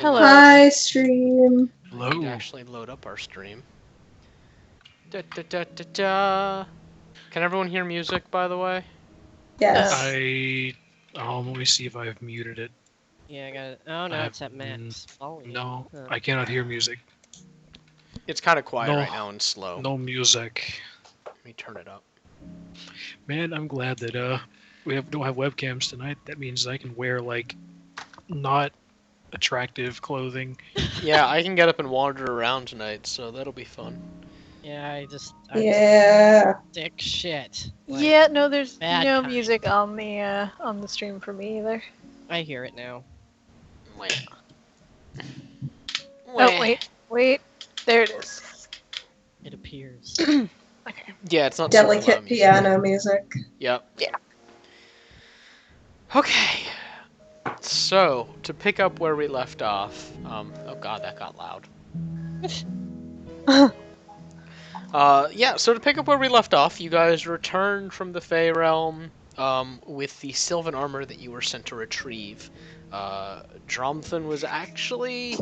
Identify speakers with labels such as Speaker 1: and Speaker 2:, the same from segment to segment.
Speaker 1: Hello.
Speaker 2: Hi, stream.
Speaker 3: I need to actually load up our stream. Da, da, da, da, da. Can everyone hear music, by the way?
Speaker 2: Yes.
Speaker 3: Let me see if I've muted it.
Speaker 1: Yeah, I got it. Oh, no, it's at max volume.
Speaker 3: No,
Speaker 1: Huh.
Speaker 3: I cannot hear music. It's kind of quiet
Speaker 4: No.
Speaker 3: right now and slow.
Speaker 4: No music.
Speaker 3: Let me turn it up.
Speaker 4: Man, I'm glad that don't have webcams tonight. That means I can wear like not attractive clothing.
Speaker 3: Yeah, I can get up and wander around tonight, so that'll be fun.
Speaker 1: Yeah, I just
Speaker 2: Yeah.
Speaker 1: sick shit. Like,
Speaker 5: Yeah, no, there's
Speaker 1: bad
Speaker 5: no
Speaker 1: kind.
Speaker 5: music on the stream for me either.
Speaker 1: I hear it now.
Speaker 3: Wait.
Speaker 5: Oh, wait. There it is.
Speaker 1: It appears.
Speaker 5: Okay.
Speaker 3: Yeah, it's not super
Speaker 2: Delicate
Speaker 3: loud music.
Speaker 2: piano music.
Speaker 3: Yep.
Speaker 5: Yeah.
Speaker 3: Okay. So, to pick up where we left off, oh god, that got loud. Yeah, so to pick up where we left off, you guys returned from the Fey Realm, with the Sylvan armor that you were sent to retrieve. Dromthan was actually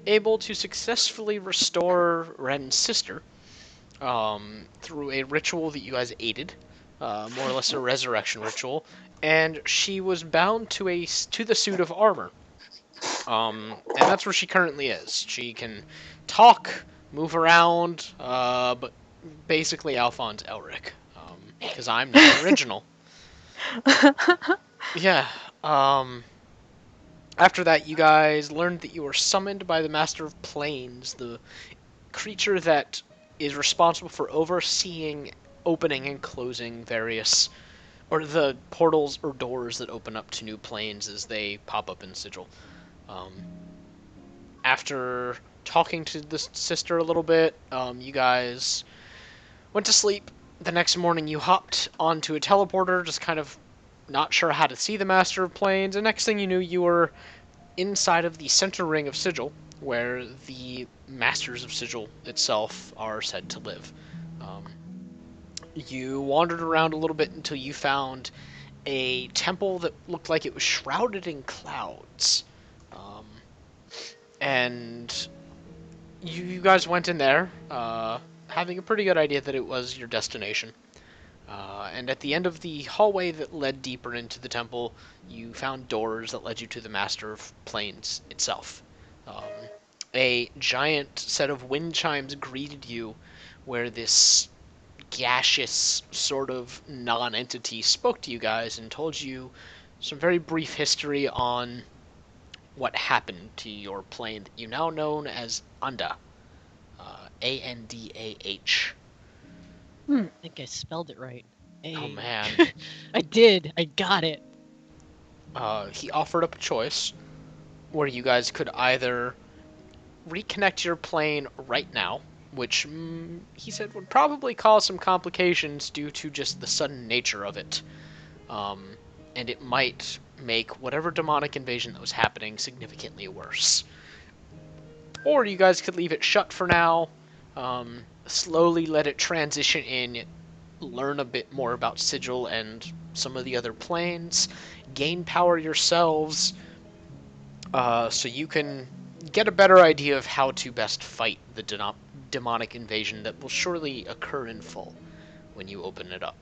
Speaker 3: able to successfully restore Ren's sister, through a ritual that you guys aided, more or less a resurrection ritual, and she was bound to the suit of armor. And that's where she currently is. She can talk, move around, but basically Alphonse Elric, because I'm not original. Yeah. After that, you guys learned that you were summoned by the Master of Planes, the creature that is responsible for overseeing opening and closing the portals or doors that open up to new planes as they pop up in Sigil. After talking to the sister a little bit, you guys went to sleep. The next morning, you hopped onto a teleporter, just kind of not sure how to see the Master of Planes, and next thing you knew, you were inside of the center ring of Sigil, where the Masters of Sigil itself are said to live. You wandered around a little bit until you found a temple that looked like it was shrouded in clouds. And you guys went in there, having a pretty good idea that it was your destination. And at the end of the hallway that led deeper into the temple, you found doors that led you to the Master of Planes itself. A giant set of wind chimes greeted you, where this gaseous sort of non-entity spoke to you guys and told you some very brief history on what happened to your plane that you now known as Anda. Andah.
Speaker 1: I think I spelled it right.
Speaker 3: Oh man.
Speaker 1: I did. I got it.
Speaker 3: He offered up a choice where you guys could either reconnect your plane right now, which he said would probably cause some complications due to just the sudden nature of it. And it might make whatever demonic invasion that was happening significantly worse. Or you guys could leave it shut for now, slowly let it transition in, learn a bit more about Sigil and some of the other planes, gain power yourselves, so you can get a better idea of how to best fight the demonic invasion that will surely occur in full when you open it up.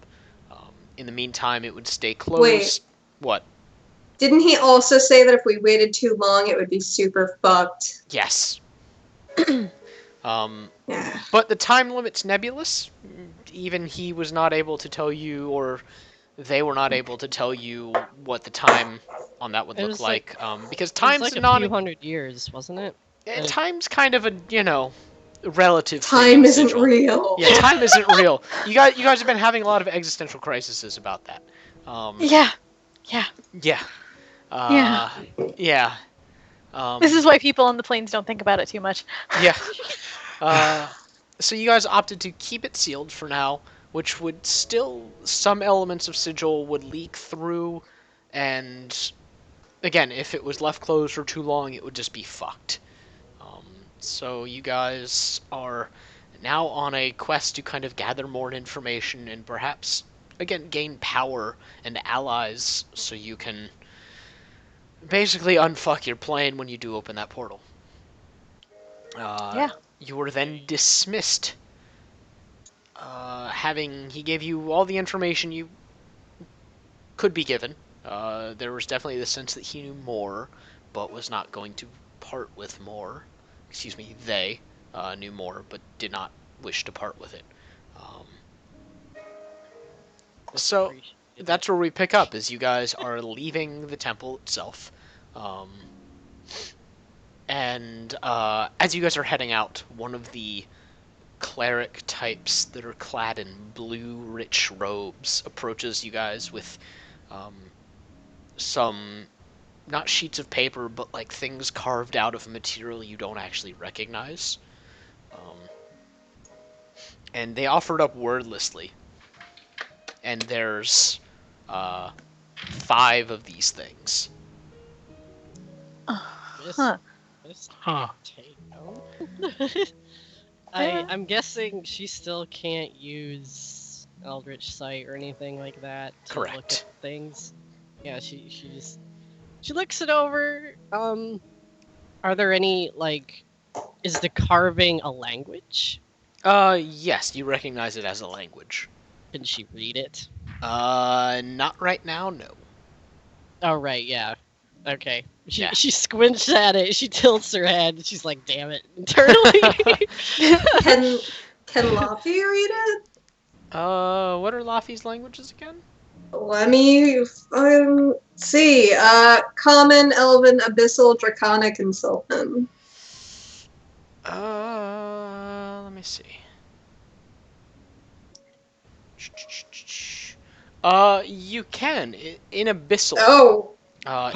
Speaker 3: In the meantime, it would stay closed.
Speaker 2: Wait.
Speaker 3: What?
Speaker 2: Didn't he also say that if we waited too long, it would be super fucked?
Speaker 3: Yes.
Speaker 2: Yeah.
Speaker 3: But the time limit's nebulous. Even he was not able to tell you, or they were not able to tell you what the time on that would
Speaker 1: It
Speaker 3: look
Speaker 1: was
Speaker 3: like. Because
Speaker 1: It was
Speaker 3: time's
Speaker 1: like a
Speaker 3: not
Speaker 1: few hundred years, wasn't it?
Speaker 3: time's kind of a relative thing
Speaker 2: Time
Speaker 3: in
Speaker 2: isn't
Speaker 3: Sigil.
Speaker 2: real.
Speaker 3: Yeah, time isn't real. You guys have been having a lot of existential crises about that.
Speaker 5: Yeah.
Speaker 3: Yeah.
Speaker 5: Yeah.
Speaker 3: Yeah.
Speaker 5: This is why people on the planes don't think about it too much.
Speaker 3: Yeah. So you guys opted to keep it sealed for now, which would still, some elements of Sigil would leak through, and again, if it was left closed for too long, it would just be fucked. So you guys are now on a quest to kind of gather more information and perhaps, again, gain power and allies so you can basically unfuck your plane when you do open that portal.
Speaker 5: Yeah.
Speaker 3: You were then dismissed. He gave you all the information you could be given. There was definitely the sense that he knew more, but was not going to part with more. Excuse me, they knew more, but did not wish to part with it. Um, so
Speaker 1: Appreciate it.
Speaker 3: that's where we pick up, as you guys are leaving the temple itself. And as you guys are heading out, one of the cleric types that are clad in blue, rich robes approaches you guys with some, not sheets of paper, but like things carved out of material you don't actually recognize. And they offered up wordlessly. And there's 5 of these things.
Speaker 5: Huh.
Speaker 1: This
Speaker 4: Huh.
Speaker 1: potato? I'm guessing she still can't use Eldritch Sight or anything like that to look
Speaker 3: Correct.
Speaker 1: at things. Yeah, she looks it over. Are there any is the carving a language?
Speaker 3: Yes, you recognize it as a language.
Speaker 1: Can she read it?
Speaker 3: Not right now, no.
Speaker 1: Oh right, yeah. Okay. She
Speaker 3: Yeah.
Speaker 1: she squints at it. She tilts her head. She's like, "Damn it!" Internally.
Speaker 2: Can Laffy read it?
Speaker 3: What are Laffy's languages again?
Speaker 2: Let me see. Common, Elven, Abyssal, Draconic, and Sylvan.
Speaker 3: Let me see. You can in Abyssal.
Speaker 2: Oh,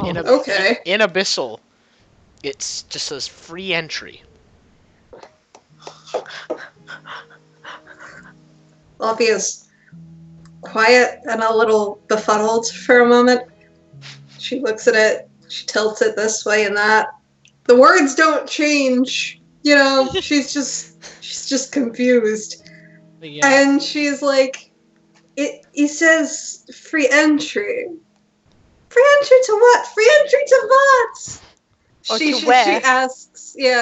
Speaker 3: In
Speaker 2: okay.
Speaker 3: in Abyssal, it's just says free entry.
Speaker 2: Laffy is quiet and a little befuddled for a moment. She looks at it. She tilts it this way and that. The words don't change. You know, she's just confused.
Speaker 1: But yeah.
Speaker 2: And she's like, it says free entry. Free entry to what? Free entry to what?
Speaker 5: Or
Speaker 2: She
Speaker 5: to where?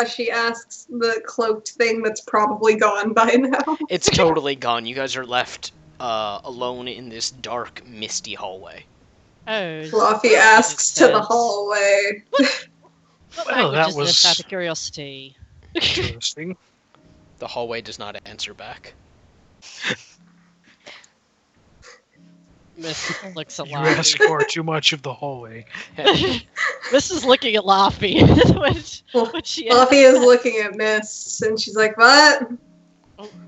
Speaker 2: she asks the cloaked thing that's probably gone by now.
Speaker 3: It's totally gone. You guys are left alone in this dark, misty hallway.
Speaker 1: Oh.
Speaker 2: Fluffy asks to the hallway.
Speaker 1: What
Speaker 4: Well,
Speaker 1: language
Speaker 4: that
Speaker 1: is this,
Speaker 4: was-
Speaker 1: out of curiosity?
Speaker 4: Interesting.
Speaker 3: The hallway does not answer back.
Speaker 1: Miss looks a
Speaker 4: You
Speaker 1: lot.
Speaker 4: ask far too much of the hallway.
Speaker 1: Miss is looking at Laffy. What she
Speaker 2: Fluffy is looking at Miss, and she's like, "What?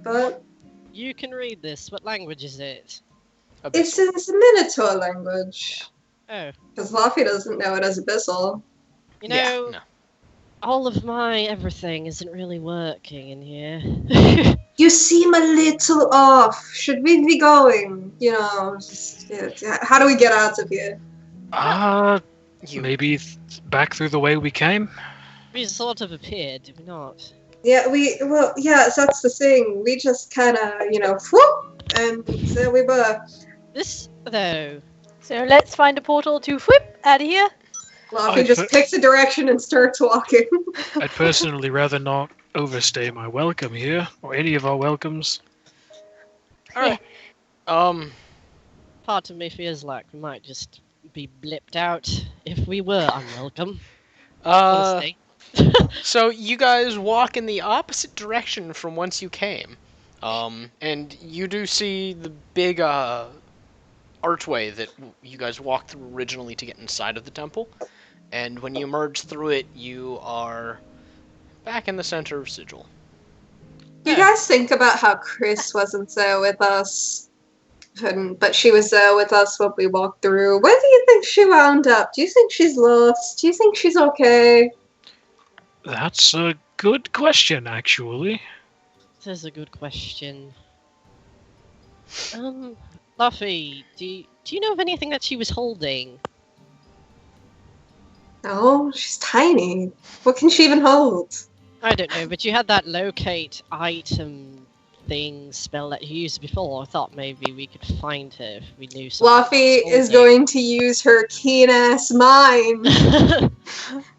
Speaker 2: What?
Speaker 1: You can read this. What language is it?
Speaker 2: It's a Minotaur language."
Speaker 1: Oh,
Speaker 2: Because Fluffy doesn't know it as Abyssal.
Speaker 1: you
Speaker 3: Yeah,
Speaker 1: know,
Speaker 3: no.
Speaker 1: all of my everything isn't really working in here.
Speaker 2: You seem a little off. Should we be going? You know, how do we get out of here?
Speaker 3: You
Speaker 4: Maybe back through the way we came?
Speaker 1: We sort of appeared, did we not?
Speaker 2: Yeah, that's the thing. We just kind of, whoop, and there we were.
Speaker 1: This, though,
Speaker 5: So let's find a portal to whip out of here.
Speaker 2: Fluffy just picks a direction and starts walking.
Speaker 4: I'd personally rather not overstay my welcome here, or any of our welcomes.
Speaker 3: Alright.
Speaker 1: part of me feels like we might just be blipped out if we were unwelcome. Honestly.
Speaker 3: So you guys walk in the opposite direction from whence you came. And you do see the big archway that you guys walked through originally to get inside of the temple. And when you emerge through it, you are back in the center of Sigil.
Speaker 2: You guys think about how Chris wasn't there with us, but she was there with us when we walked through. Where do you think she wound up? Do you think she's lost? Do you think she's okay?
Speaker 4: That's a good question, actually.
Speaker 1: This is a good question. Buffy, do you know of anything that she was holding?
Speaker 2: No, she's tiny. What can she even hold?
Speaker 1: I don't know, but you had that locate item thing spell that you used before. I thought maybe we could find her if we knew something.
Speaker 2: Fluffy is going to use her keen-ass mind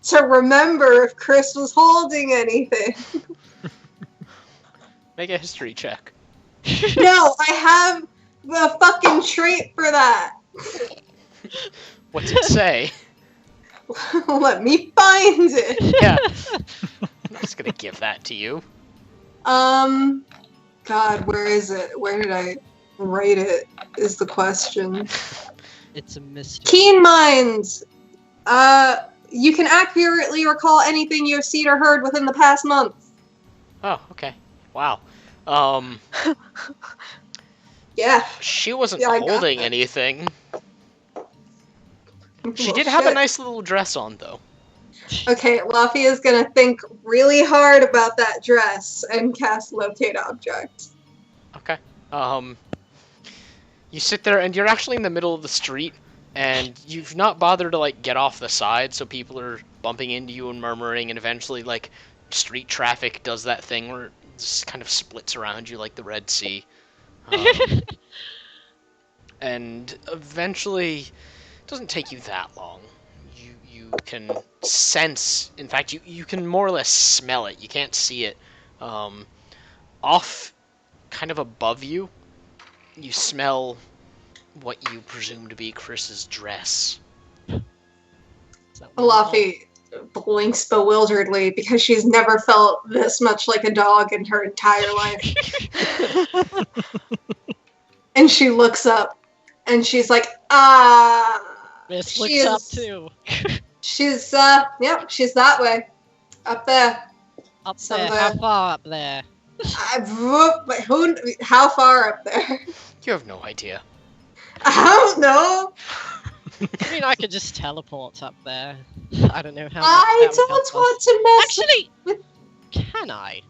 Speaker 2: to remember if Chris was holding anything.
Speaker 3: Make a history check.
Speaker 2: No, I have the fucking trait for that.
Speaker 3: What's it say?
Speaker 2: Let me find it.
Speaker 3: Yeah. I'm just gonna give that to you.
Speaker 2: God, where is it? Where did I write it? Is the question.
Speaker 1: It's a mystery.
Speaker 2: Keen minds. You can accurately recall anything you have seen or heard within the past month.
Speaker 3: Oh, okay. Wow.
Speaker 2: Yeah.
Speaker 3: She wasn't
Speaker 2: Yeah, I got
Speaker 3: holding
Speaker 2: that.
Speaker 3: anything. She
Speaker 2: Well,
Speaker 3: did have a
Speaker 2: shit.
Speaker 3: nice little dress on, though.
Speaker 2: Okay, Luffy is gonna think really hard about that dress and cast locate object.
Speaker 3: Okay. You sit there, and you're actually in the middle of the street, and you've not bothered to, like, get off the side, so people are bumping into you and murmuring, and eventually, like, street traffic does that thing where it just kind of splits around you like the Red Sea. And eventually, it doesn't take you that long. You can sense, in fact, you can more or less smell it. You can't see it. Off, kind of above you, you smell what you presume to be Chris's dress.
Speaker 2: Luffy blinks bewilderedly because she's never felt this much like a dog in her entire life. And she looks up and she's like,
Speaker 1: Miss
Speaker 2: she
Speaker 1: looks
Speaker 2: is-
Speaker 1: up too.
Speaker 2: she's yep, she's that way. Up there.
Speaker 1: Up
Speaker 2: Somewhere.
Speaker 1: there. How far up there?
Speaker 2: How far up there?
Speaker 3: You have no idea.
Speaker 2: I don't know.
Speaker 1: I mean, I could just teleport up there. I don't know how.
Speaker 2: I
Speaker 1: that would help
Speaker 2: don't
Speaker 1: us.
Speaker 2: want to mess
Speaker 1: Actually,
Speaker 2: with-
Speaker 1: can I?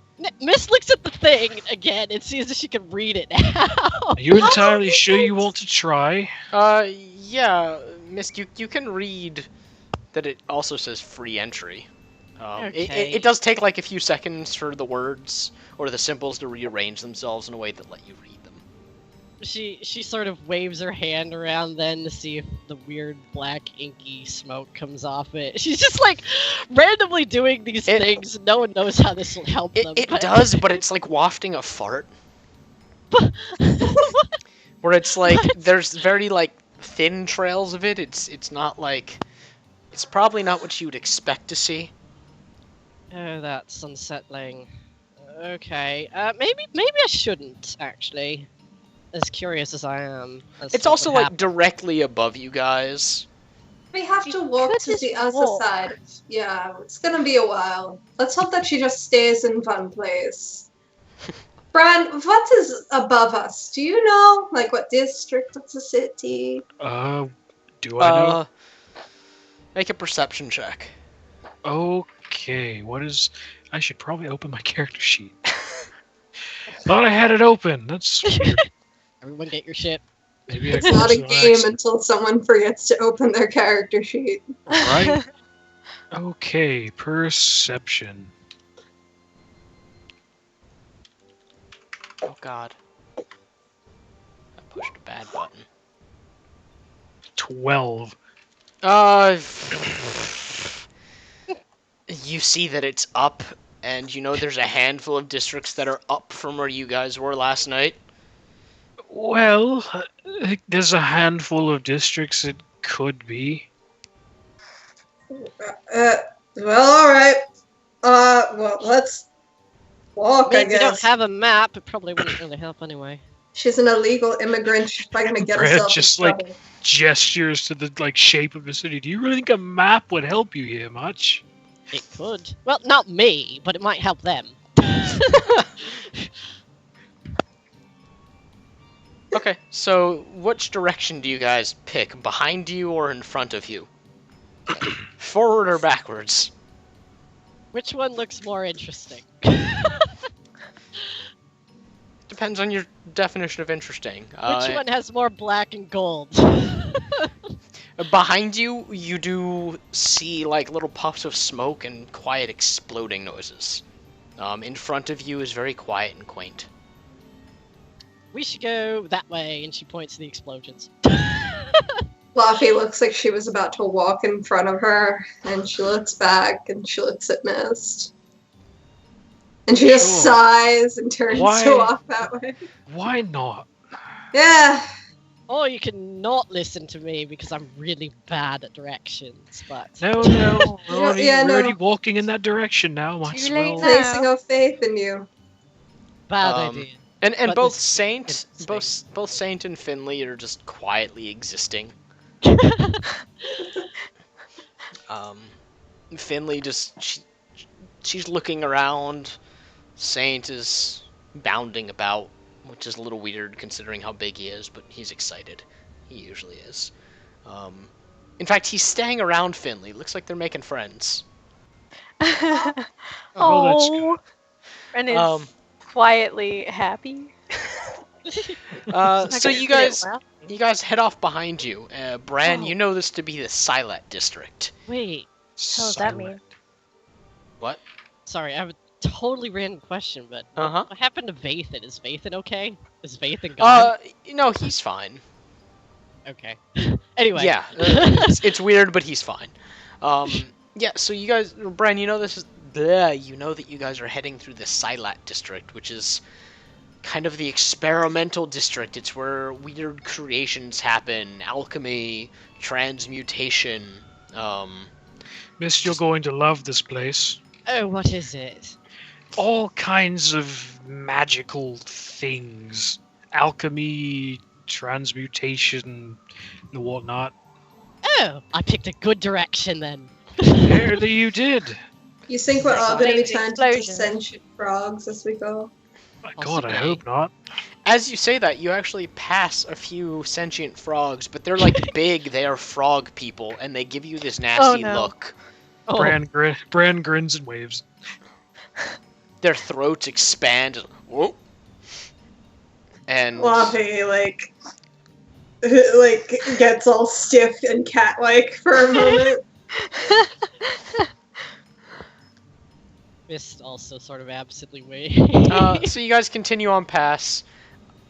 Speaker 1: Miss looks at the thing again and sees if she can read it now.
Speaker 4: Are you entirely sure you want to try?
Speaker 3: Yeah, Miss, you can read that it also says free entry.
Speaker 1: Okay.
Speaker 3: It does take like a few seconds for the words or the symbols to rearrange themselves in a way that let you read them.
Speaker 1: She sort of waves her hand around then to see if the weird black inky smoke comes off it. She's just like randomly doing these things. No one knows how this will help them.
Speaker 3: It
Speaker 1: but-
Speaker 3: does, but it's like wafting a fart. Where it's like there's very like thin trails of it. It's not like it's probably not what you would expect to see.
Speaker 1: Oh, that's unsettling. Okay, maybe I shouldn't actually. As curious as I am. As
Speaker 3: It's
Speaker 1: to
Speaker 3: also
Speaker 1: what
Speaker 3: like
Speaker 1: happened.
Speaker 3: directly above you guys.
Speaker 2: We have to walk
Speaker 5: could
Speaker 2: to
Speaker 5: just
Speaker 2: the other
Speaker 5: walk.
Speaker 2: side. Yeah, it's gonna be a while. Let's hope that she just stays in one place. Bran, what is above us? Do you know? Like what district of the city?
Speaker 4: Do I know?
Speaker 3: Make a perception check.
Speaker 4: Okay, what is... I should probably open my character sheet. Thought I had it open. That's weird.
Speaker 1: Everyone get your shit.
Speaker 4: Maybe I
Speaker 2: It's not a
Speaker 4: closed it on
Speaker 2: game
Speaker 4: accident.
Speaker 2: until someone forgets to open their character sheet.
Speaker 4: Right? Okay, perception.
Speaker 3: Oh god. I pushed a bad button.
Speaker 4: 12.
Speaker 3: You see that it's up, and you know there's a handful of districts that are up from where you guys were last night.
Speaker 4: Well, there's a handful of districts it could be.
Speaker 2: Well, alright. Well, let's walk, I
Speaker 1: If you don't
Speaker 2: guess.
Speaker 1: have a map, it probably wouldn't really help anyway.
Speaker 2: She's an illegal immigrant. She's probably gonna get
Speaker 4: Brad
Speaker 2: herself
Speaker 4: just,
Speaker 2: in
Speaker 4: like-
Speaker 2: trouble.
Speaker 4: Gestures to the shape of the city. Do you really think a map would help you here much?
Speaker 1: It could. Well, not me, but it might help them.
Speaker 3: Okay, so which direction do you guys pick? Behind you or in front of you? Forward or backwards?
Speaker 1: Which one looks more interesting?
Speaker 3: Depends on your definition of interesting.
Speaker 1: Which one has more black and gold?
Speaker 3: Behind you, you do see like little puffs of smoke and quiet exploding noises. In front of you is very quiet and quaint.
Speaker 1: we should go that way, and she points to the explosions.
Speaker 2: Laffy looks like she was about to walk in front of her, and she looks back, and she looks at Mist. And she just
Speaker 4: Sure.
Speaker 2: sighs and turns
Speaker 4: Why?
Speaker 2: to walk that way.
Speaker 4: Why not?
Speaker 2: Yeah.
Speaker 1: Or you can not listen to me because I'm really bad at directions, but...
Speaker 4: No, we're already walking in that direction now. Might as
Speaker 5: Too late
Speaker 4: well.
Speaker 5: now.
Speaker 2: Placing of faith in you.
Speaker 1: Bad
Speaker 3: Um,
Speaker 1: idea.
Speaker 3: And
Speaker 1: But
Speaker 3: both
Speaker 1: this-
Speaker 3: Saint,
Speaker 1: it's
Speaker 3: both Saint and Finley are just quietly existing. Finley she's looking around. Saint is bounding about, which is a little weird considering how big he is, but he's excited. He usually is. In fact, he's staying around Finley. Looks like they're making friends.
Speaker 4: Oh, that's
Speaker 5: Oh, Ren is
Speaker 3: Um,
Speaker 5: quietly happy.
Speaker 3: So you guys head off behind you. Bran,
Speaker 1: Oh.
Speaker 3: you know this to be the Silat district.
Speaker 1: Wait,
Speaker 5: What does that mean?
Speaker 3: What?
Speaker 1: sorry, I have a totally random question, but
Speaker 3: Uh-huh.
Speaker 1: what happened to Vathan? Is Vathan okay? Is Vathan gone?
Speaker 3: No, he's fine.
Speaker 1: Okay. Anyway.
Speaker 3: Yeah, it's weird, but he's fine. Yeah, so you guys, Bran, you know this is, you know that you guys are heading through the Silat district, which is kind of the experimental district. It's where weird creations happen, alchemy, transmutation.
Speaker 4: Miss, you're going to love this place.
Speaker 1: Oh, what is it?
Speaker 4: All kinds of magical things. Alchemy, transmutation, and whatnot.
Speaker 1: Oh, I picked a good direction then.
Speaker 4: Apparently you did.
Speaker 2: You think we're all going to be
Speaker 5: Amazing
Speaker 2: turned into
Speaker 5: explosion.
Speaker 2: sentient frogs as we go?
Speaker 4: My God, I
Speaker 1: Possibly.
Speaker 4: hope not.
Speaker 3: As you say that, you actually pass a few sentient frogs, but they're like big, they are frog people, and they give you this nasty
Speaker 5: no.
Speaker 3: look.
Speaker 1: Oh,
Speaker 4: Bran grins and waves.
Speaker 3: Their throats expand. Whoa. And
Speaker 2: Laffy, like gets all stiff and cat-like for a moment.
Speaker 1: Mist also sort of absently waves.
Speaker 3: so you guys continue on past.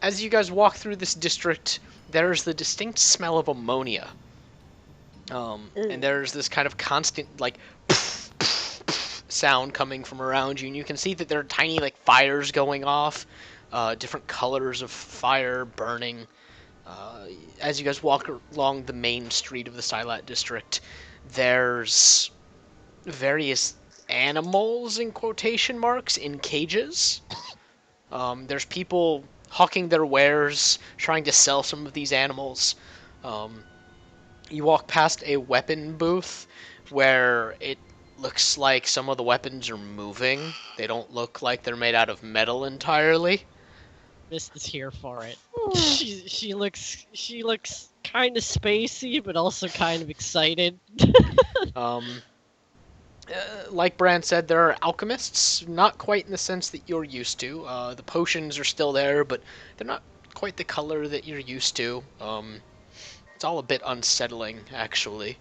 Speaker 3: As you guys walk through this district, there's the distinct smell of ammonia. And there's this kind of constant, like, sound coming from around you, and you can see that there are tiny, like, fires going off, different colors of fire burning. As you guys walk along the main street of the Silat district, there's various animals, in quotation marks, in cages. There's people hawking their wares, trying to sell some of these animals. You walk past a weapon booth where it looks like some of the weapons are moving. They don't look like they're made out of metal entirely.
Speaker 1: Mist is here for it. She looks kind of spacey, but also kind of excited.
Speaker 3: Like Bran said, there are alchemists, not quite in the sense that you're used to. The potions are still there, but they're not quite the color that you're used to. It's all a bit unsettling, actually.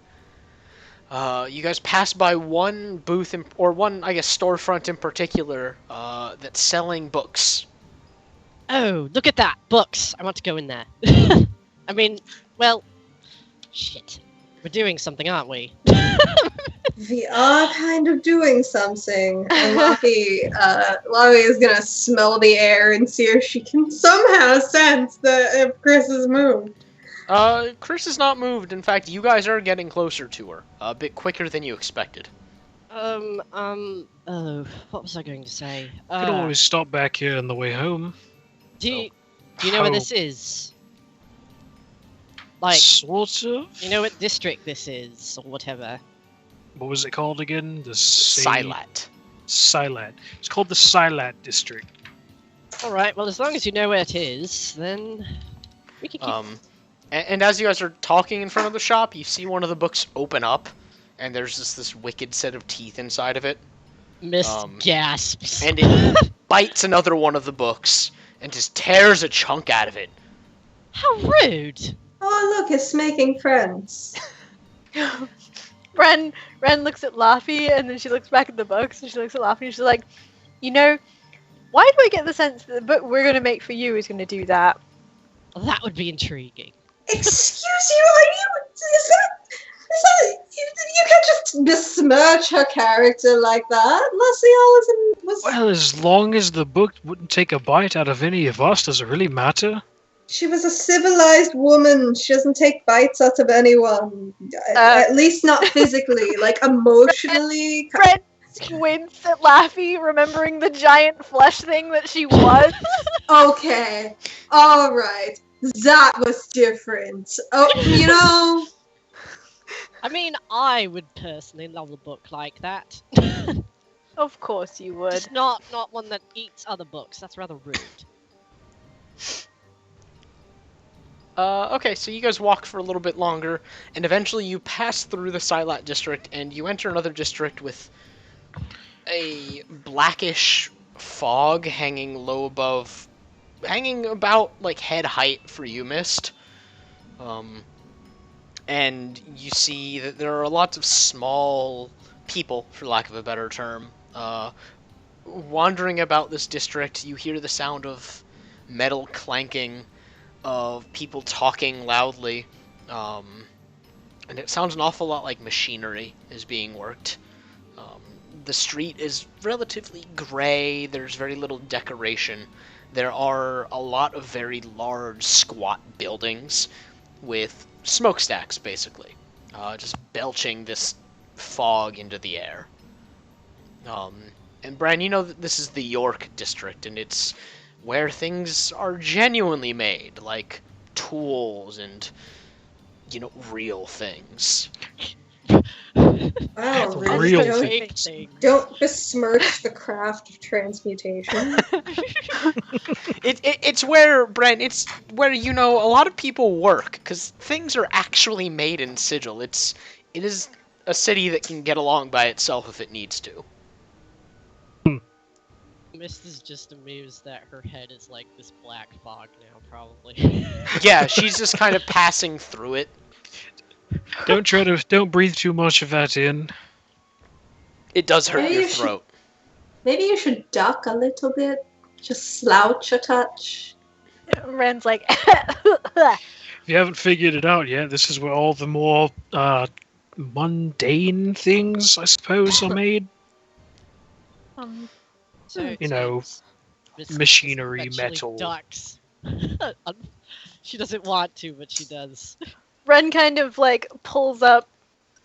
Speaker 3: You guys pass by one booth, or one, I guess, storefront in particular, that's selling books.
Speaker 1: Oh, look at that! Books! I want to go in there. I mean, well, shit. We're doing something, aren't we?
Speaker 2: We are kind of doing something. And Laffy is going to smell the air and see if she can somehow sense that if Chris has moved.
Speaker 3: Chris is not moved. In fact, you guys are getting closer to her. A bit quicker than you expected.
Speaker 1: Oh, what was I going to say?
Speaker 4: You could always stop back here on the way home.
Speaker 1: Do you know where
Speaker 4: How-
Speaker 1: this is? Like,
Speaker 4: Sort of?
Speaker 1: you know what district this is, or whatever?
Speaker 4: What was it called again? The
Speaker 3: Silat.
Speaker 4: Silat. It's called the Silat district.
Speaker 1: Alright, well, as long as you know where it is, then we can keep...
Speaker 3: And as you guys are talking in front of the shop, you see one of the books open up, and there's this wicked set of teeth inside of it.
Speaker 1: Mist gasps.
Speaker 3: And it bites another one of the books, and just tears a chunk out of it.
Speaker 1: How rude!
Speaker 2: Oh, look, it's making friends.
Speaker 5: Ren looks at Laffy and then she looks back at the books and she looks at Laffy and she's like, you know, Why do I get the sense that the book we're going to make for you is going to do that?
Speaker 1: Well, that would be intriguing.
Speaker 2: Excuse you, are you... Is that you can't just besmirch her character like that. Was...
Speaker 4: Well, as long as the book wouldn't take a bite out of any of us, does it really matter?
Speaker 2: She was a civilized woman. She doesn't take bites out of anyone. At least not physically, like emotionally.
Speaker 5: Fred winced at Laffy, remembering the giant flesh thing that she was.
Speaker 2: Okay, all right, that was different. Oh, you know.
Speaker 1: I mean, I would personally love a book like that.
Speaker 5: Of course you would.
Speaker 1: Just not one that eats other books. That's rather rude.
Speaker 3: Okay, so you guys walk for a little bit longer, and eventually you pass through the Silat district, and you enter another district with a blackish fog hanging low above, hanging about, like, head height for you, Mist. And you see that there are lots of small people, for lack of a better term, wandering about this district. You hear the sound of metal clanking, of people talking loudly, and it sounds an awful lot like machinery is being worked. The street is relatively gray, there's very little decoration. There are a lot of very large, squat buildings with smokestacks, basically, just belching this fog into the air. And Brian, you know that this is the York district, and it's where things are genuinely made, like tools and, you know, real things.
Speaker 2: Wow,
Speaker 4: Real
Speaker 2: really?
Speaker 1: thing.
Speaker 2: Don't besmirch the craft of transmutation.
Speaker 3: It's where, Brian, it's where, you know, a lot of people work, because things are actually made in Sigil. It is a city that can get along by itself if it needs to.
Speaker 1: Mist is just amused that her head is like this black fog now, probably.
Speaker 3: Yeah, she's just kind of passing through it.
Speaker 4: Don't breathe too much of that in.
Speaker 3: It does hurt
Speaker 2: Maybe
Speaker 3: your
Speaker 2: you should-
Speaker 3: throat.
Speaker 2: Maybe you should duck a little bit. Just slouch a touch.
Speaker 5: Ren's like,
Speaker 4: If you haven't figured it out yet, this is where all the more mundane things, I suppose, are made.
Speaker 1: So it
Speaker 4: You know,
Speaker 1: seems Mist
Speaker 4: machinery,
Speaker 1: eventually
Speaker 4: metal.
Speaker 1: ducks. She doesn't want to, but she does.
Speaker 5: Ren kind of like pulls up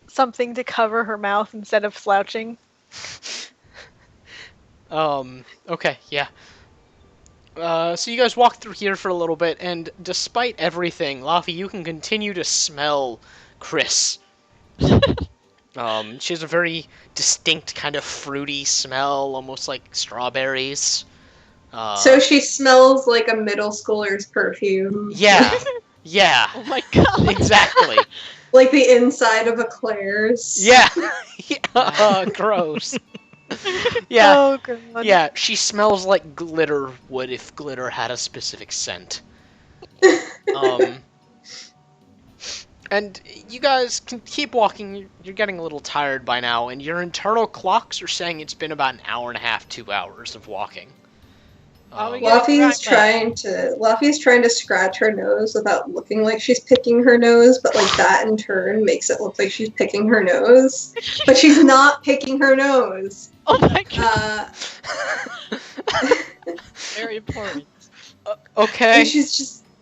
Speaker 5: something to cover her mouth instead of slouching.
Speaker 3: Okay, yeah. So you guys walk through here for a little bit, and despite everything, Laffy, you can continue to smell Chris. She has a very distinct kind of fruity smell, almost like strawberries.
Speaker 2: So she smells like a middle schooler's perfume.
Speaker 3: Yeah, yeah,
Speaker 1: Oh my god!
Speaker 3: exactly.
Speaker 2: Like the inside of a Claire's.
Speaker 3: Yeah. Gross. Yeah,
Speaker 5: Oh god.
Speaker 3: yeah, she smells like glitter would if glitter had a specific scent. And you guys can keep walking. You're getting a little tired by now, and your internal clocks are saying it's been about an hour and a half, 2 hours of walking.
Speaker 1: Oh, we
Speaker 2: Luffy's trying to scratch her nose without looking like she's picking her nose, but like that in turn makes it look like she's picking her nose. But she's not picking her nose.
Speaker 1: Oh my god! Very important.
Speaker 3: Okay.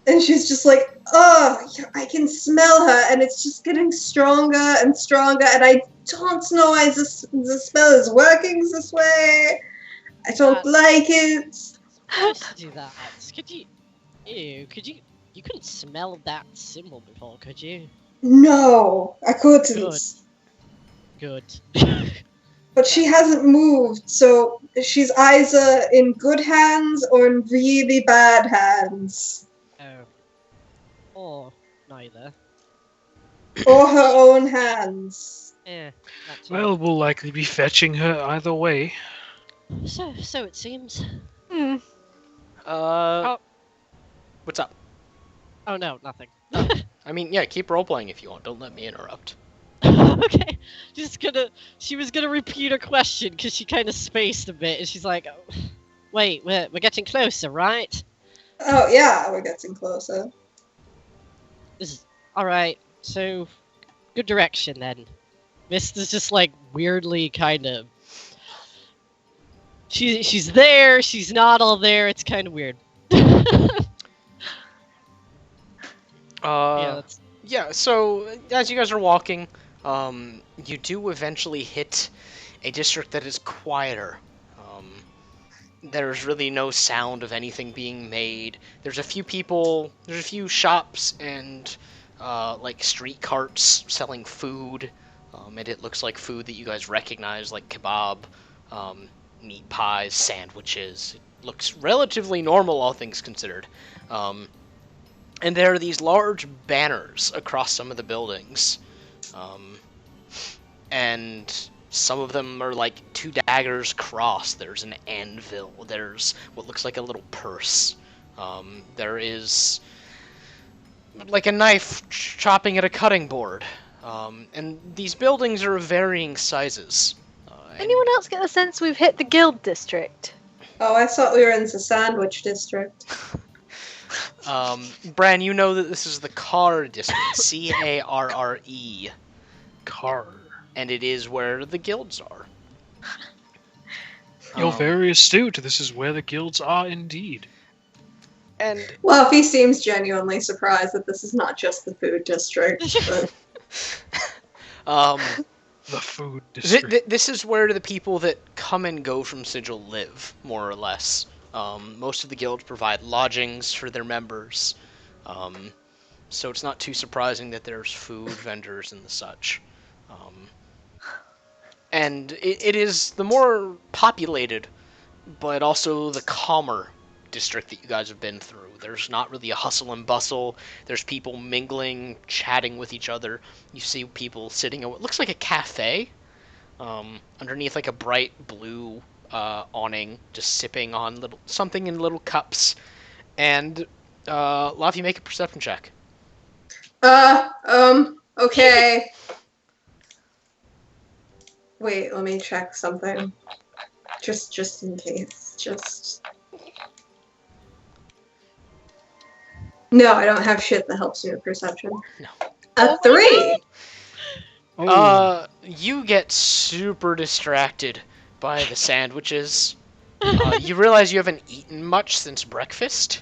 Speaker 2: And she's just like, oh, I can smell her, and it's just getting stronger and stronger, and I don't know why the spell is working this way. I don't like it.
Speaker 1: How to do that? Could you? Ew! You couldn't smell that symbol before, could you?
Speaker 2: No, I couldn't.
Speaker 1: Good.
Speaker 2: But she hasn't moved, so she's either in good hands or in really bad hands.
Speaker 1: Or neither.
Speaker 2: Or her own hands.
Speaker 1: Eh. That's
Speaker 4: Well, we'll likely be fetching her either way.
Speaker 1: So it seems.
Speaker 5: Hmm.
Speaker 3: What's up?
Speaker 1: Oh no, nothing.
Speaker 3: I mean, yeah, keep role-playing if you want. Don't let me interrupt.
Speaker 1: Okay. She was gonna repeat her question because she kind of spaced a bit, and she's like, Wait, we're getting closer, right?
Speaker 2: Oh yeah, we're getting closer.
Speaker 1: All right. So, good direction then. Mist is just like weirdly kind of. She's there. She's not all there. It's kind of weird. Yeah.
Speaker 3: Yeah, so as you guys are walking, you do eventually hit a district that is quieter. There's really no sound of anything being made. There's a few shops and like street carts selling food, and it looks like food that you guys recognize, like kebab, meat pies, sandwiches. It looks relatively normal, all things considered. And there are these large banners across some of the buildings. And some of them are like two daggers crossed. There's an anvil. There's what looks like a little purse. There is like a knife chopping at a cutting board. And these buildings are of varying sizes.
Speaker 5: Anyone else get the sense we've hit the guild district?
Speaker 2: Oh, I thought we were in the sandwich district.
Speaker 3: Bran, you know that this is the Carre district. Carre.
Speaker 4: Car.
Speaker 3: And it is where the guilds are.
Speaker 4: You're very astute. This is where the guilds are indeed.
Speaker 3: And
Speaker 2: Well, if he seems genuinely surprised that this is not just the food district, but
Speaker 4: The food district.
Speaker 3: this is where the people that come and go from Sigil live, more or less. Most of the guilds provide lodgings for their members, so it's not too surprising that there's food vendors and the such. And it is the more populated, but also the calmer district that you guys have been through. There's not really a hustle and bustle. There's people mingling, chatting with each other. You see people sitting at what looks like a cafe, underneath like a bright blue awning, just sipping on something in little cups. And Lavi, make a perception check.
Speaker 2: okay. Wait, let me check something. Just in case. No, I don't have shit that helps me with perception.
Speaker 3: No.
Speaker 2: A 3!
Speaker 3: You get super distracted by the sandwiches. You realize you haven't eaten much since breakfast.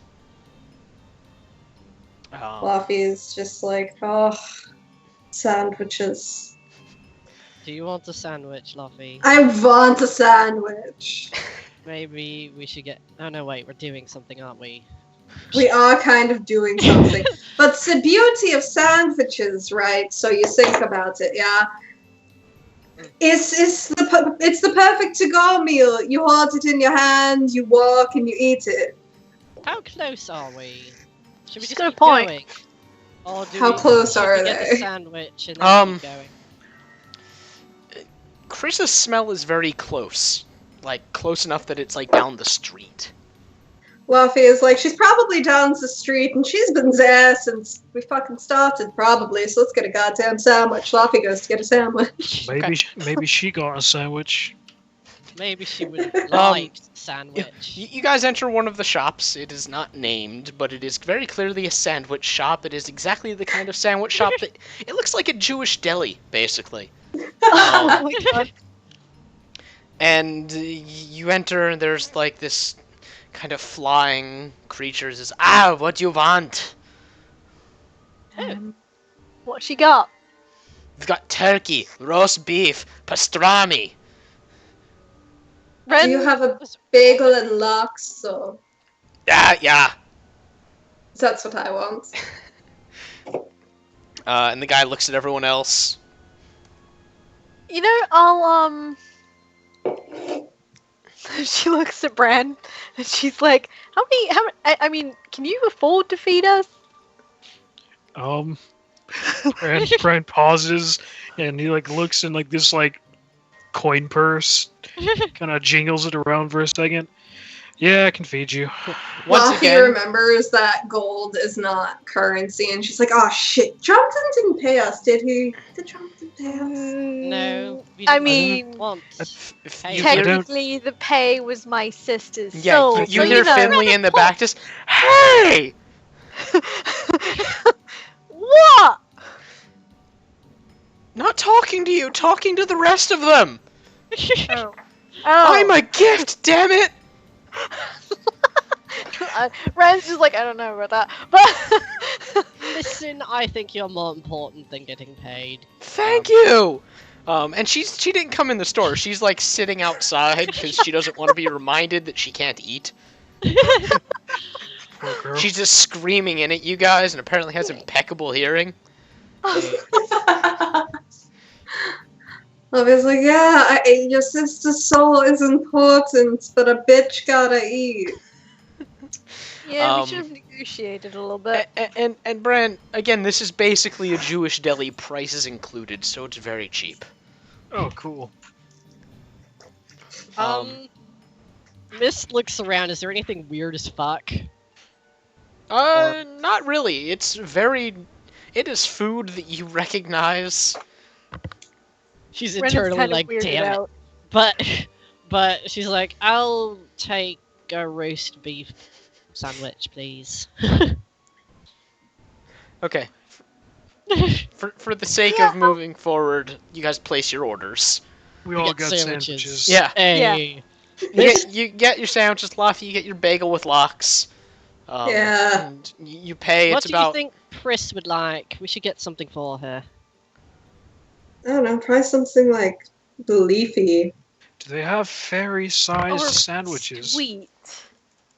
Speaker 2: Fluffy's just like, oh, sandwiches.
Speaker 1: Do you want a sandwich, Luffy?
Speaker 2: I want a sandwich.
Speaker 1: Maybe we should get. Oh no, wait, we're doing something, aren't we?
Speaker 2: We are kind of doing something. But it's the beauty of sandwiches, right? So you think about it, yeah? It's the perfect to-go meal. You hold it in your hand, you walk, and you eat it.
Speaker 1: How close are we? Should we
Speaker 5: She's
Speaker 1: just
Speaker 5: got a
Speaker 1: keep
Speaker 5: point.
Speaker 1: going? Or do
Speaker 2: How
Speaker 1: we,
Speaker 2: close
Speaker 1: should
Speaker 2: are
Speaker 1: we get
Speaker 2: they?
Speaker 1: the sandwich and then keep going?
Speaker 3: Chris's smell is very close. Like, close enough that it's, like, down the street.
Speaker 2: Luffy is like, she's probably down the street, and she's been there since we fucking started, probably, so let's get a goddamn sandwich. Luffy goes to get a sandwich.
Speaker 4: Maybe she got a sandwich.
Speaker 1: Maybe she would like sandwich.
Speaker 3: You guys enter one of the shops. It is not named, but it is very clearly a sandwich shop. It is exactly the kind of sandwich shop that... It looks like a Jewish deli, basically.
Speaker 5: Oh my god.
Speaker 3: And you enter, and there's, like, this kind of flying creature says, "Ah, what do you want?"
Speaker 5: What she got?
Speaker 3: We've got turkey, roast beef, pastrami.
Speaker 2: Do you have a bagel and lox, so...
Speaker 3: Yeah.
Speaker 2: That's what I want.
Speaker 3: And the guy looks at everyone else.
Speaker 5: You know, I'll She looks at Bran and she's like, "How many? I mean, can you afford to feed us?"
Speaker 4: Bran pauses and he like looks in like this like coin purse, kind of jingles it around for a second. Yeah, I can feed you.
Speaker 3: Once
Speaker 2: Laffy
Speaker 3: again,
Speaker 2: remembers that gold is not currency, and she's like, "Oh shit, Jonathan didn't pay us, did he? Did Jonathan pay us?"
Speaker 1: No, we
Speaker 5: I
Speaker 1: didn't
Speaker 5: mean,
Speaker 1: want. Hey,
Speaker 3: you hear,
Speaker 5: technically the pay was my sister's
Speaker 3: yeah,
Speaker 5: soul.
Speaker 3: you
Speaker 5: so,
Speaker 3: hear
Speaker 5: know.
Speaker 3: Finley in the back just, "Hey,
Speaker 5: What?
Speaker 3: not talking to you, talking to the rest of them.
Speaker 5: Oh.
Speaker 3: I'm a gift, damn it."
Speaker 5: Ryan's just like, I don't know about that. But
Speaker 1: Listen, I think you're more important than getting paid.
Speaker 3: Thank you. And she didn't come in the store. She's like sitting outside because she doesn't want to be reminded that she can't eat.
Speaker 4: Poor girl.
Speaker 3: She's just screaming in at you guys, and apparently has impeccable hearing.
Speaker 2: Laffy's like, "Yeah, your sister's soul is important, but a bitch gotta eat."
Speaker 5: yeah, we should have negotiated a little bit.
Speaker 3: And Bran, again, this is basically a Jewish deli, prices included, so it's very cheap.
Speaker 4: Oh, cool.
Speaker 1: Mist looks around. Is there anything weird as fuck?
Speaker 3: Not really. It is food that you recognize.
Speaker 1: She's
Speaker 5: Ren is
Speaker 1: internally
Speaker 5: kind of
Speaker 1: like,
Speaker 5: weirded
Speaker 1: damn it.
Speaker 5: out.
Speaker 1: But she's like, I'll take a roast beef sandwich, please.
Speaker 3: Okay. For the sake
Speaker 5: Yeah.
Speaker 3: of moving forward, you guys place your orders.
Speaker 4: We
Speaker 1: We
Speaker 4: all
Speaker 1: get
Speaker 4: got sandwiches.
Speaker 3: Yeah.
Speaker 1: Hey.
Speaker 3: You get your sandwiches, Laffy. You get your bagel with lox.
Speaker 2: Yeah.
Speaker 3: And you pay.
Speaker 1: What
Speaker 3: It's
Speaker 1: do
Speaker 3: about.
Speaker 1: you think Pris would like? We should get something for her.
Speaker 2: I don't know, probably something like leafy.
Speaker 4: Do they have fairy-sized
Speaker 5: Or
Speaker 4: sandwiches?
Speaker 5: Sweet.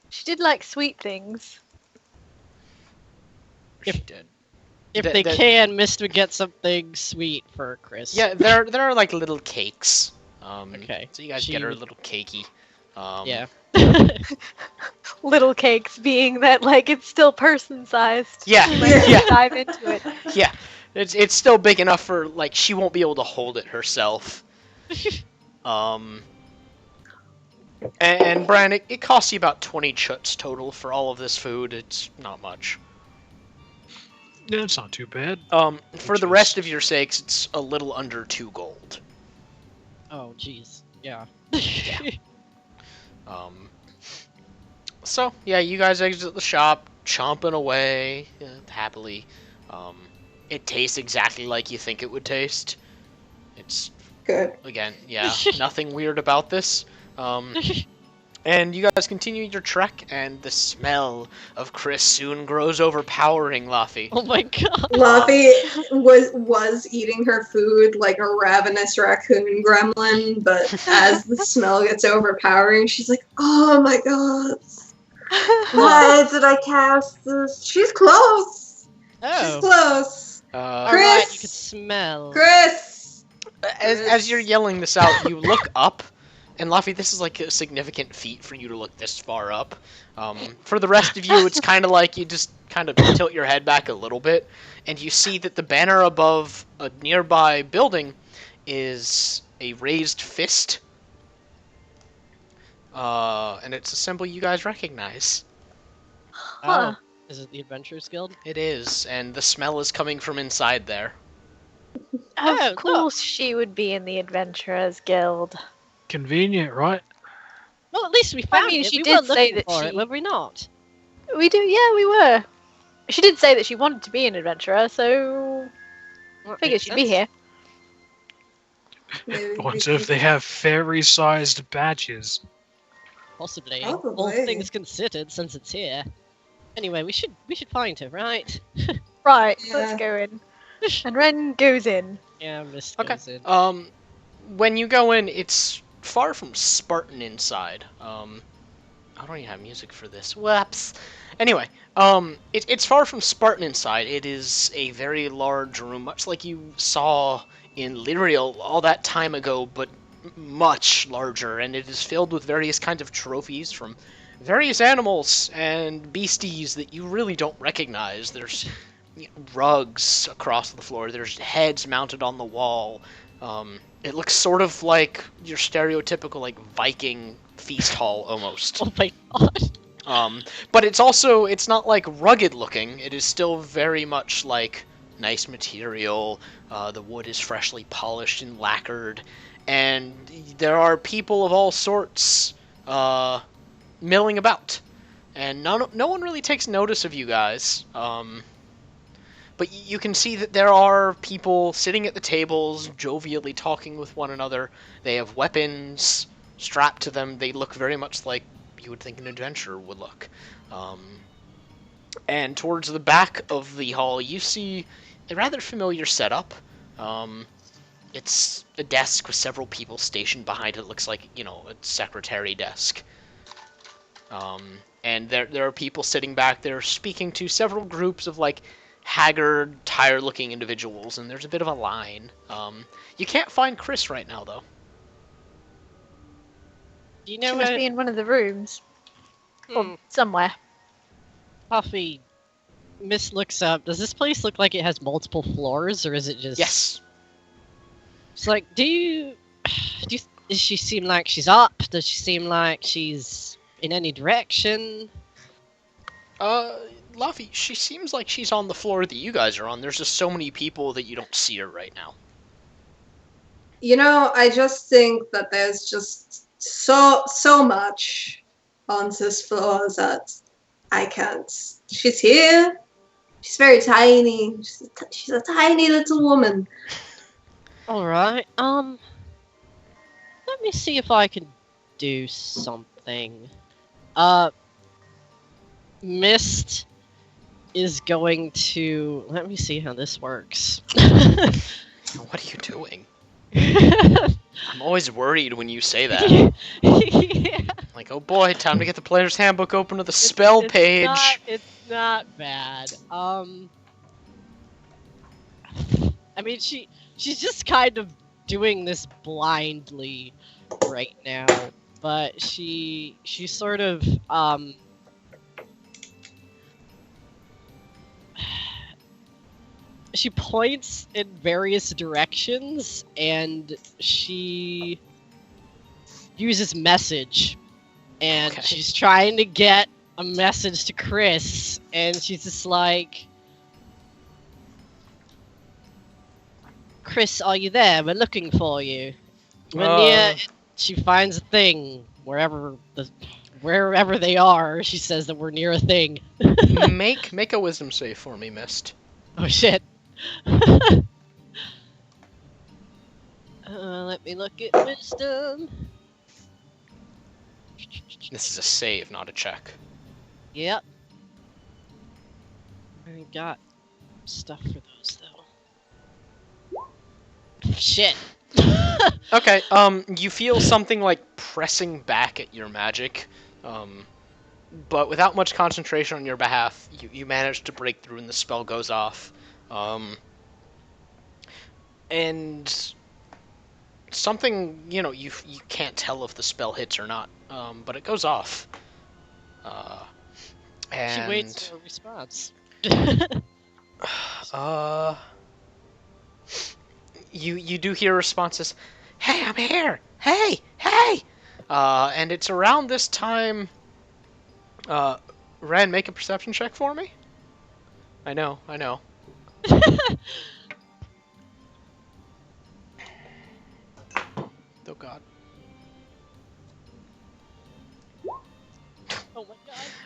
Speaker 5: She did like sweet things.
Speaker 3: She did.
Speaker 1: If
Speaker 3: Th-
Speaker 1: they
Speaker 3: that-
Speaker 1: can, Mist would get something sweet for Chris.
Speaker 3: Yeah, there are like little cakes.
Speaker 1: Okay.
Speaker 3: So you guys
Speaker 1: She
Speaker 3: get her a
Speaker 1: would-
Speaker 3: little cakey.
Speaker 1: Yeah.
Speaker 5: Little cakes being that like it's still person sized.
Speaker 3: Yeah.
Speaker 2: Yeah.
Speaker 5: Dive into it.
Speaker 3: Yeah. It's still big enough for like she won't be able to hold it herself. And Brian, it costs you about 20 chuts total for all of this food. It's not much.
Speaker 4: Yeah, it's not too bad.
Speaker 3: For the rest of your sakes, it's a little under 2 gold.
Speaker 1: Oh, jeez. Yeah.
Speaker 3: So yeah, you guys exit the shop, chomping away happily. It tastes exactly like you think it would taste. It's
Speaker 2: Good.
Speaker 3: again, yeah, nothing weird about this. And you guys continue your trek, and the smell of Chris soon grows overpowering, Laffy.
Speaker 1: Oh my god.
Speaker 2: Laffy was eating her food like a ravenous raccoon gremlin, but as the smell gets overpowering, she's like, "Oh my god. Why did I cast this? She's close. She's
Speaker 1: Oh.
Speaker 2: close.
Speaker 1: Alright, you
Speaker 2: Chris!
Speaker 1: could smell.
Speaker 2: Chris!
Speaker 3: As you're yelling this out, you look up, and Laffy, this is like a significant feat for you to look this far up. For the rest of you, it's kind of like you just kind of tilt your head back a little bit, and you see that the banner above a nearby building is a raised fist. And it's a symbol you guys recognize.
Speaker 5: Huh.
Speaker 1: Oh. Is it the Adventurers Guild?
Speaker 3: It is, and the smell is coming from inside there.
Speaker 1: Oh,
Speaker 5: Of course she would be in the Adventurers Guild.
Speaker 4: Convenient, right?
Speaker 1: Well, at least we found
Speaker 5: mean,
Speaker 1: it.
Speaker 5: she
Speaker 1: We
Speaker 5: did
Speaker 1: were
Speaker 5: say
Speaker 1: looking
Speaker 5: that
Speaker 1: for it,
Speaker 5: she-
Speaker 1: were we not?
Speaker 5: We do, yeah, we were. She did say that she wanted to be an adventurer, so
Speaker 1: Well,
Speaker 5: figured
Speaker 1: makes
Speaker 5: she'd be
Speaker 1: sense.
Speaker 5: here.
Speaker 2: Maybe we
Speaker 4: Wonder
Speaker 2: can-
Speaker 4: if they have fairy-sized badges.
Speaker 1: Possibly. All
Speaker 2: Probably.
Speaker 1: things considered, since it's here. Anyway, we should find her, right?
Speaker 5: Right,
Speaker 2: Yeah.
Speaker 5: let's go in. And Ren goes in.
Speaker 1: Yeah, Mist
Speaker 3: Okay.
Speaker 1: goes in.
Speaker 3: When you go in, it's far from Spartan inside. I don't even have music for this. Whoops. Anyway, it's far from Spartan inside. It is a very large room, much like you saw in Lyriel all that time ago, but much larger, and it is filled with various kinds of trophies from various animals and beasties that you really don't recognize. There's rugs across the floor. There's heads mounted on the wall. It looks sort of like your stereotypical like Viking feast hall almost.
Speaker 1: Oh my god.
Speaker 3: But it's not like rugged looking. It is still very much like nice material. The wood is freshly polished and lacquered, and there are people of all sorts milling about, and no one really takes notice of you guys. But you can see that there are people sitting at the tables, jovially talking with one another. They have weapons strapped to them. They look very much like you would think an adventurer would look. And towards the back of the hall, you see a rather familiar setup. It's a desk with several people stationed behind it. It looks like, a secretary desk. And there are people sitting back there speaking to several groups of, haggard, tired-looking individuals, and there's a bit of a line. You can't find Chris right now, though.
Speaker 1: Do you
Speaker 5: She
Speaker 1: know
Speaker 5: must
Speaker 1: what?
Speaker 5: be in one of the rooms. Or somewhere.
Speaker 1: Puffy, Miss looks up. Does this place look like it has multiple floors, or is it just...
Speaker 3: Yes.
Speaker 1: It's like, does she seem like she's up? Does she seem like she's in any direction?
Speaker 3: Luffy, she seems like she's on the floor that you guys are on. There's just so many people that you don't see her right now.
Speaker 2: I just think that there's just so much on this floor that I can't. She's here. She's very tiny. She's a tiny little woman.
Speaker 1: Alright, let me see if I can do something. Mist is going to... Let me see how this works.
Speaker 3: What are you doing? I'm always worried when you say that.
Speaker 1: Yeah.
Speaker 3: Like, oh boy, time to get the player's handbook open to the spell page.
Speaker 1: It's not bad. I mean, she's just kind of doing this blindly right now, but she sort of she points in various directions, and she uses message, and
Speaker 3: Okay.
Speaker 1: she's trying to get a message to Chris, and she's just like, Chris, are you there? We're looking for you. We're near. She finds a thing wherever they are. She says that we're near a thing.
Speaker 3: Make a wisdom save for me, Mist.
Speaker 1: Oh shit. Let me look at wisdom.
Speaker 3: This is a save, not a check.
Speaker 1: Yep. I got stuff for those though. Shit.
Speaker 3: Okay, you feel something like pressing back at your magic, but without much concentration on your behalf, you manage to break through and the spell goes off. And something, you can't tell if the spell hits or not, but it goes off. And
Speaker 1: She waits for a response.
Speaker 3: You do hear responses, "Hey, I'm here! Hey! Hey!" And it's around this time, Ren, make a perception check for me? I know. Oh god.
Speaker 1: Oh my god.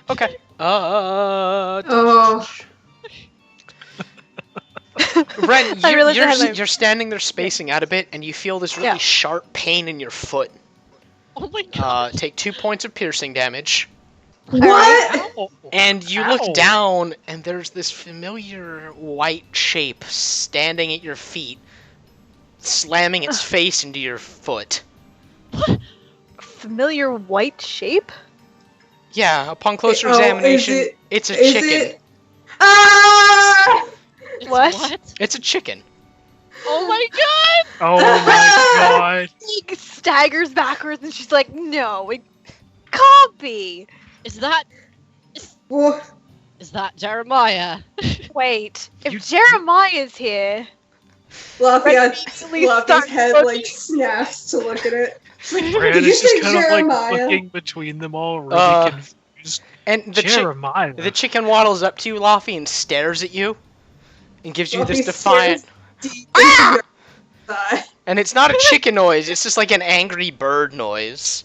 Speaker 3: Okay.
Speaker 2: Oh.
Speaker 3: Ren,
Speaker 5: I realized I had my-
Speaker 3: you're standing there spacing out a bit, and you feel this really
Speaker 5: Yeah.
Speaker 3: sharp pain in your foot.
Speaker 1: Oh my god.
Speaker 3: Take 2 points of piercing damage.
Speaker 2: What?
Speaker 4: Ow.
Speaker 3: And you
Speaker 4: Ow.
Speaker 3: look down, and there's this familiar white shape standing at your feet, slamming its face into your foot.
Speaker 5: Familiar white shape?
Speaker 3: Yeah, upon closer
Speaker 2: Oh, is
Speaker 3: examination, it's a
Speaker 2: Is
Speaker 3: chicken.
Speaker 2: it? Ah!
Speaker 1: It's
Speaker 5: What?
Speaker 3: It's a chicken.
Speaker 1: Oh my god!
Speaker 4: Oh my god.
Speaker 5: He staggers backwards and she's like, no, it can't be.
Speaker 1: Is that
Speaker 2: Wha-
Speaker 1: Jeremiah?
Speaker 5: Wait, if
Speaker 4: You-
Speaker 5: Jeremiah's here,
Speaker 2: Fluffy's
Speaker 5: immediately starts
Speaker 2: head
Speaker 5: looking.
Speaker 2: snaps to look at it.
Speaker 4: Brad
Speaker 2: Did you
Speaker 4: is just
Speaker 2: say
Speaker 4: kind of like
Speaker 2: Jeremiah?
Speaker 4: looking between them all, really confused.
Speaker 3: And
Speaker 4: Jeremiah.
Speaker 3: the chicken waddles up to you, Laffy, and stares at you, and gives you this
Speaker 2: Luffy
Speaker 3: defiant.
Speaker 2: stares deep into your eye.
Speaker 3: And it's not a chicken noise; it's just like an angry bird noise.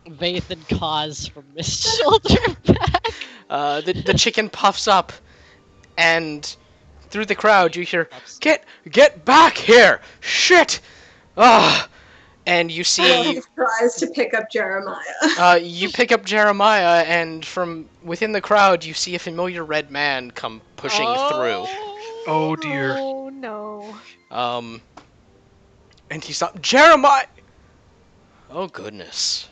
Speaker 1: Vathan caws from his shoulder back.
Speaker 3: The chicken puffs up, and through the crowd you hear, "Get back here! Shit! Ah!" And you see,
Speaker 2: Luffy tries to pick up Jeremiah.
Speaker 3: you pick up Jeremiah, and from within the crowd you see a familiar red man come pushing through.
Speaker 4: Oh dear.
Speaker 5: Oh no.
Speaker 3: And he stops. Jeremiah! Oh goodness.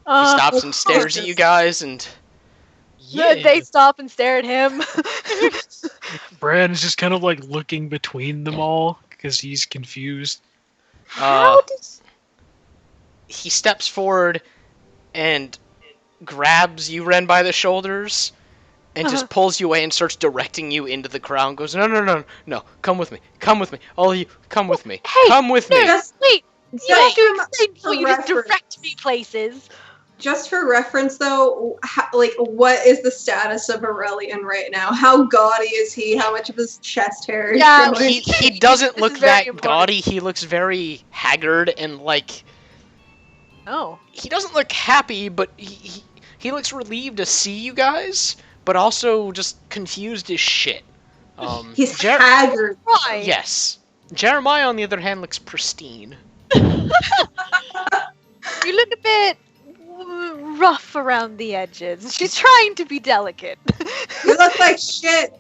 Speaker 3: He stops and stares at you guys, and
Speaker 5: They stop and stare at him.
Speaker 4: Brad is just kind of like looking between them all because he's confused.
Speaker 5: How did...
Speaker 3: he steps forward and grabs you, Ren, by the shoulders, and just pulls you away and starts directing you into the crowd and goes, no, come with me, all of you, come with me,
Speaker 5: Hey,
Speaker 3: come with me.
Speaker 2: Just,
Speaker 5: Wait, you have to explain
Speaker 2: for
Speaker 5: before you just
Speaker 2: reference.
Speaker 5: direct me places.
Speaker 2: Just for reference, though, what is the status of Aurelian right now? How gaudy is he? How much of his chest hair is
Speaker 5: Yeah,
Speaker 2: showing?
Speaker 3: He doesn't
Speaker 5: This
Speaker 3: look
Speaker 5: is very
Speaker 3: that
Speaker 5: important.
Speaker 3: gaudy. He looks very haggard and like
Speaker 5: Oh.
Speaker 3: he doesn't look happy, but he looks relieved to see you guys, but also just confused as shit.
Speaker 2: He's haggard.
Speaker 5: Why?
Speaker 3: Yes. Jeremiah, on the other hand, looks pristine.
Speaker 5: You look a bit rough around the edges. She's trying to be delicate.
Speaker 2: You look like shit.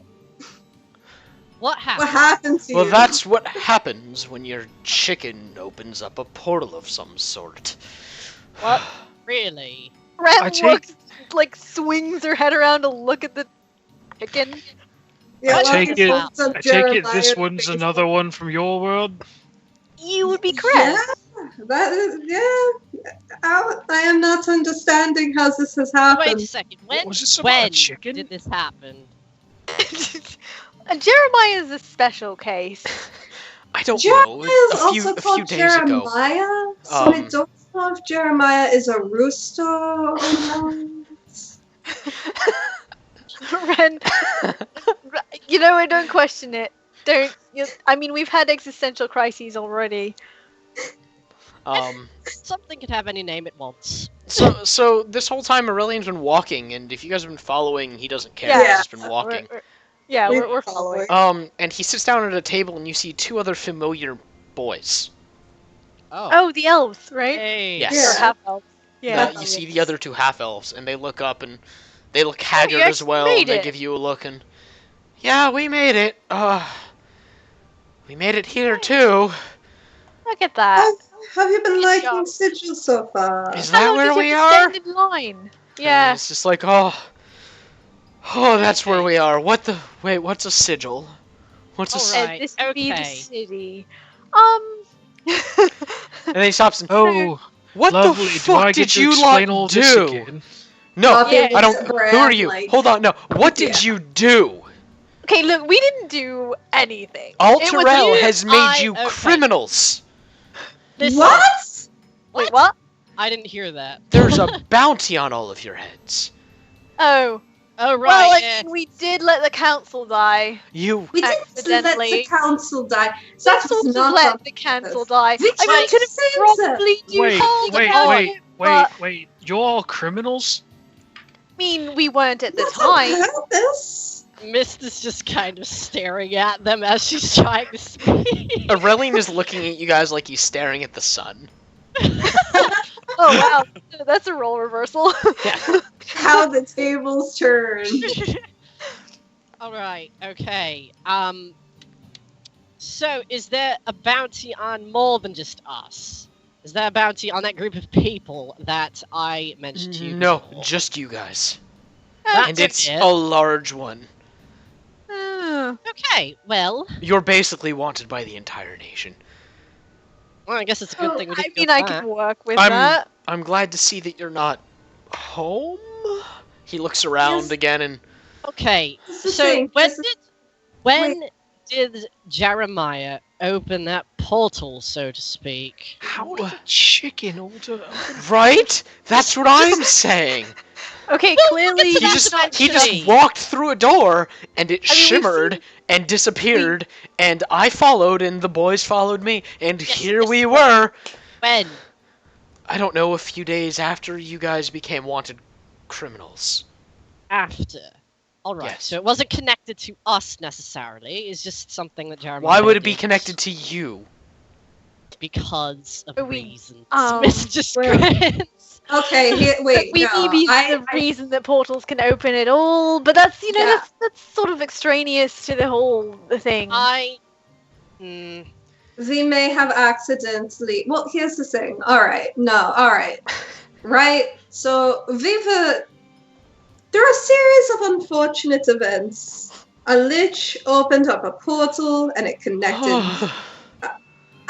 Speaker 1: What happened?
Speaker 2: What happened to
Speaker 3: Well,
Speaker 2: you?
Speaker 3: that's what happens when your chicken opens up a portal of some sort.
Speaker 1: What? Really?
Speaker 5: Ren
Speaker 4: take-
Speaker 5: swings her head around to look at the chicken.
Speaker 2: Yeah,
Speaker 1: I
Speaker 2: Luffy
Speaker 1: take it-
Speaker 2: holds up
Speaker 4: I take it
Speaker 2: Jeremiah
Speaker 4: this
Speaker 2: to
Speaker 4: one's
Speaker 2: face
Speaker 4: another one from your world.
Speaker 5: You would be correct.
Speaker 2: Yeah, that is, yeah. I am not understanding how this has
Speaker 1: Wait a
Speaker 2: happened.
Speaker 1: second. When?
Speaker 4: Was this about a
Speaker 1: When
Speaker 4: chicken?
Speaker 1: did this happen?
Speaker 5: Jeremiah is a special case.
Speaker 3: I don't
Speaker 2: Jeremiah
Speaker 3: know.
Speaker 2: is
Speaker 3: A few
Speaker 2: also called
Speaker 3: days ago.
Speaker 2: Jeremiah, so I don't know if Jeremiah is a rooster or not.
Speaker 5: Ren, you know what? Don't question it. Don't. I mean, we've had existential crises already.
Speaker 1: Something could have any name it wants.
Speaker 3: So this whole time Aurelian's been walking, and if you guys have been following, he doesn't care.
Speaker 5: Yeah.
Speaker 3: He's just been walking.
Speaker 5: We're following.
Speaker 3: And he sits down at a table, and you see two other familiar boys.
Speaker 5: Oh, the elves, right?
Speaker 1: Hey.
Speaker 3: Yes.
Speaker 2: Yeah.
Speaker 5: Or half elves. Yeah.
Speaker 3: You see the other two half elves, and they look up, and they look haggard as
Speaker 5: actually
Speaker 3: well.
Speaker 5: made
Speaker 3: And they
Speaker 5: it.
Speaker 3: give you a look, and yeah, we made it. We made it here too.
Speaker 5: Look at that.
Speaker 2: Have you been
Speaker 5: Good
Speaker 2: liking
Speaker 5: job.
Speaker 2: Sigil so far?
Speaker 3: Is
Speaker 5: How
Speaker 3: that
Speaker 5: long
Speaker 3: where
Speaker 5: did you
Speaker 3: we
Speaker 5: have to
Speaker 3: are?
Speaker 5: stand in line?
Speaker 3: And
Speaker 5: Yeah.
Speaker 3: it's just like, oh, that's where we are. Wait, what's a sigil? What's a
Speaker 1: All
Speaker 3: sigil?
Speaker 1: right.
Speaker 5: And this would be the
Speaker 1: okay.
Speaker 5: city.
Speaker 3: And then he stops and,
Speaker 4: Oh,
Speaker 3: what
Speaker 4: lovely.
Speaker 3: the
Speaker 4: Do
Speaker 3: fuck
Speaker 4: I get
Speaker 3: did
Speaker 4: to
Speaker 3: you
Speaker 4: explain
Speaker 3: lot
Speaker 4: all this
Speaker 3: do?
Speaker 4: again?
Speaker 3: No,
Speaker 2: Luffy
Speaker 5: Yeah.
Speaker 3: I
Speaker 2: looks
Speaker 3: don't.
Speaker 2: at
Speaker 3: Who
Speaker 2: Brad
Speaker 3: are you?
Speaker 2: like,
Speaker 3: Hold on, no. What did you do?
Speaker 5: Okay, look, we didn't do anything.
Speaker 3: All
Speaker 5: It was
Speaker 3: Terrell
Speaker 5: you-
Speaker 3: has made you
Speaker 1: okay.
Speaker 3: criminals.
Speaker 1: This
Speaker 2: What?
Speaker 5: Wait, what?
Speaker 1: I didn't hear that.
Speaker 3: There's a bounty on all of your heads.
Speaker 5: Oh.
Speaker 1: Oh right.
Speaker 5: Well, like,
Speaker 1: yeah.
Speaker 5: we did let the council die.
Speaker 3: You.
Speaker 2: We didn't let the
Speaker 5: Accidentally.
Speaker 2: council die.
Speaker 5: We
Speaker 2: That
Speaker 5: sort
Speaker 2: was
Speaker 5: of
Speaker 2: not
Speaker 5: let
Speaker 2: on
Speaker 5: the council
Speaker 2: purpose.
Speaker 5: die.
Speaker 2: Which
Speaker 5: I mean,
Speaker 2: one
Speaker 5: we could have
Speaker 2: says
Speaker 5: probably do
Speaker 4: Wait,
Speaker 5: something
Speaker 4: wait,
Speaker 5: about
Speaker 4: wait,
Speaker 5: it, but,
Speaker 4: wait. You're all criminals?
Speaker 5: I mean, we weren't at the
Speaker 2: Not
Speaker 5: time.
Speaker 2: on purpose.
Speaker 1: Mist is just kind of staring at them as she's trying to speak.
Speaker 3: Aurelian is looking at you guys like he's staring at the sun.
Speaker 5: Oh wow, that's a role reversal.
Speaker 3: Yeah.
Speaker 2: How the tables turn.
Speaker 1: All right. Okay. So is there a bounty on more than just us? Is there a bounty on that group of people that I mentioned to you?
Speaker 3: No,
Speaker 1: before?
Speaker 3: just you guys.
Speaker 1: That's
Speaker 3: And it's
Speaker 1: it.
Speaker 3: a large one.
Speaker 1: Okay. Well,
Speaker 3: You're basically wanted by the entire nation.
Speaker 1: I guess it's a good thing we
Speaker 5: I
Speaker 1: didn't
Speaker 5: mean,
Speaker 1: go
Speaker 5: I
Speaker 1: back.
Speaker 5: can work with
Speaker 3: I'm-
Speaker 5: that.
Speaker 3: I'm glad to see that you're not home. He looks around
Speaker 2: Yes.
Speaker 3: again and
Speaker 1: Okay.
Speaker 2: This is
Speaker 1: So
Speaker 2: saying-
Speaker 1: when
Speaker 2: this is-
Speaker 1: did Jeremiah open that portal, so to speak.
Speaker 4: How did a chicken order?
Speaker 3: Right? That's what I'm saying.
Speaker 5: Okay, clearly.
Speaker 1: He just-
Speaker 3: He just
Speaker 1: eventually.
Speaker 3: walked through a door, and it
Speaker 5: I mean, we've
Speaker 3: shimmered
Speaker 5: seen-
Speaker 3: and disappeared, and I followed, and the boys followed me, and
Speaker 1: Yes,
Speaker 3: here
Speaker 1: yes,
Speaker 3: we
Speaker 1: yes.
Speaker 3: were.
Speaker 1: When?
Speaker 3: I don't know, a few days after you guys became wanted criminals.
Speaker 1: After. Alright,
Speaker 3: Yes.
Speaker 1: so it wasn't connected to us necessarily. It's just something that Jeremiah
Speaker 3: Why would it be
Speaker 1: did
Speaker 3: connected to you?
Speaker 1: because of
Speaker 5: We-
Speaker 1: reasons.
Speaker 5: well-
Speaker 1: Grants.
Speaker 2: Okay, wait,
Speaker 5: We
Speaker 2: no.
Speaker 5: be the reason that portals can open at all, but that's
Speaker 2: Yeah.
Speaker 5: that's sort of extraneous to the whole thing.
Speaker 2: They may have accidentally. Well, here's the thing. All right, right. So there are a series of unfortunate events. A lich opened up a portal, and it connected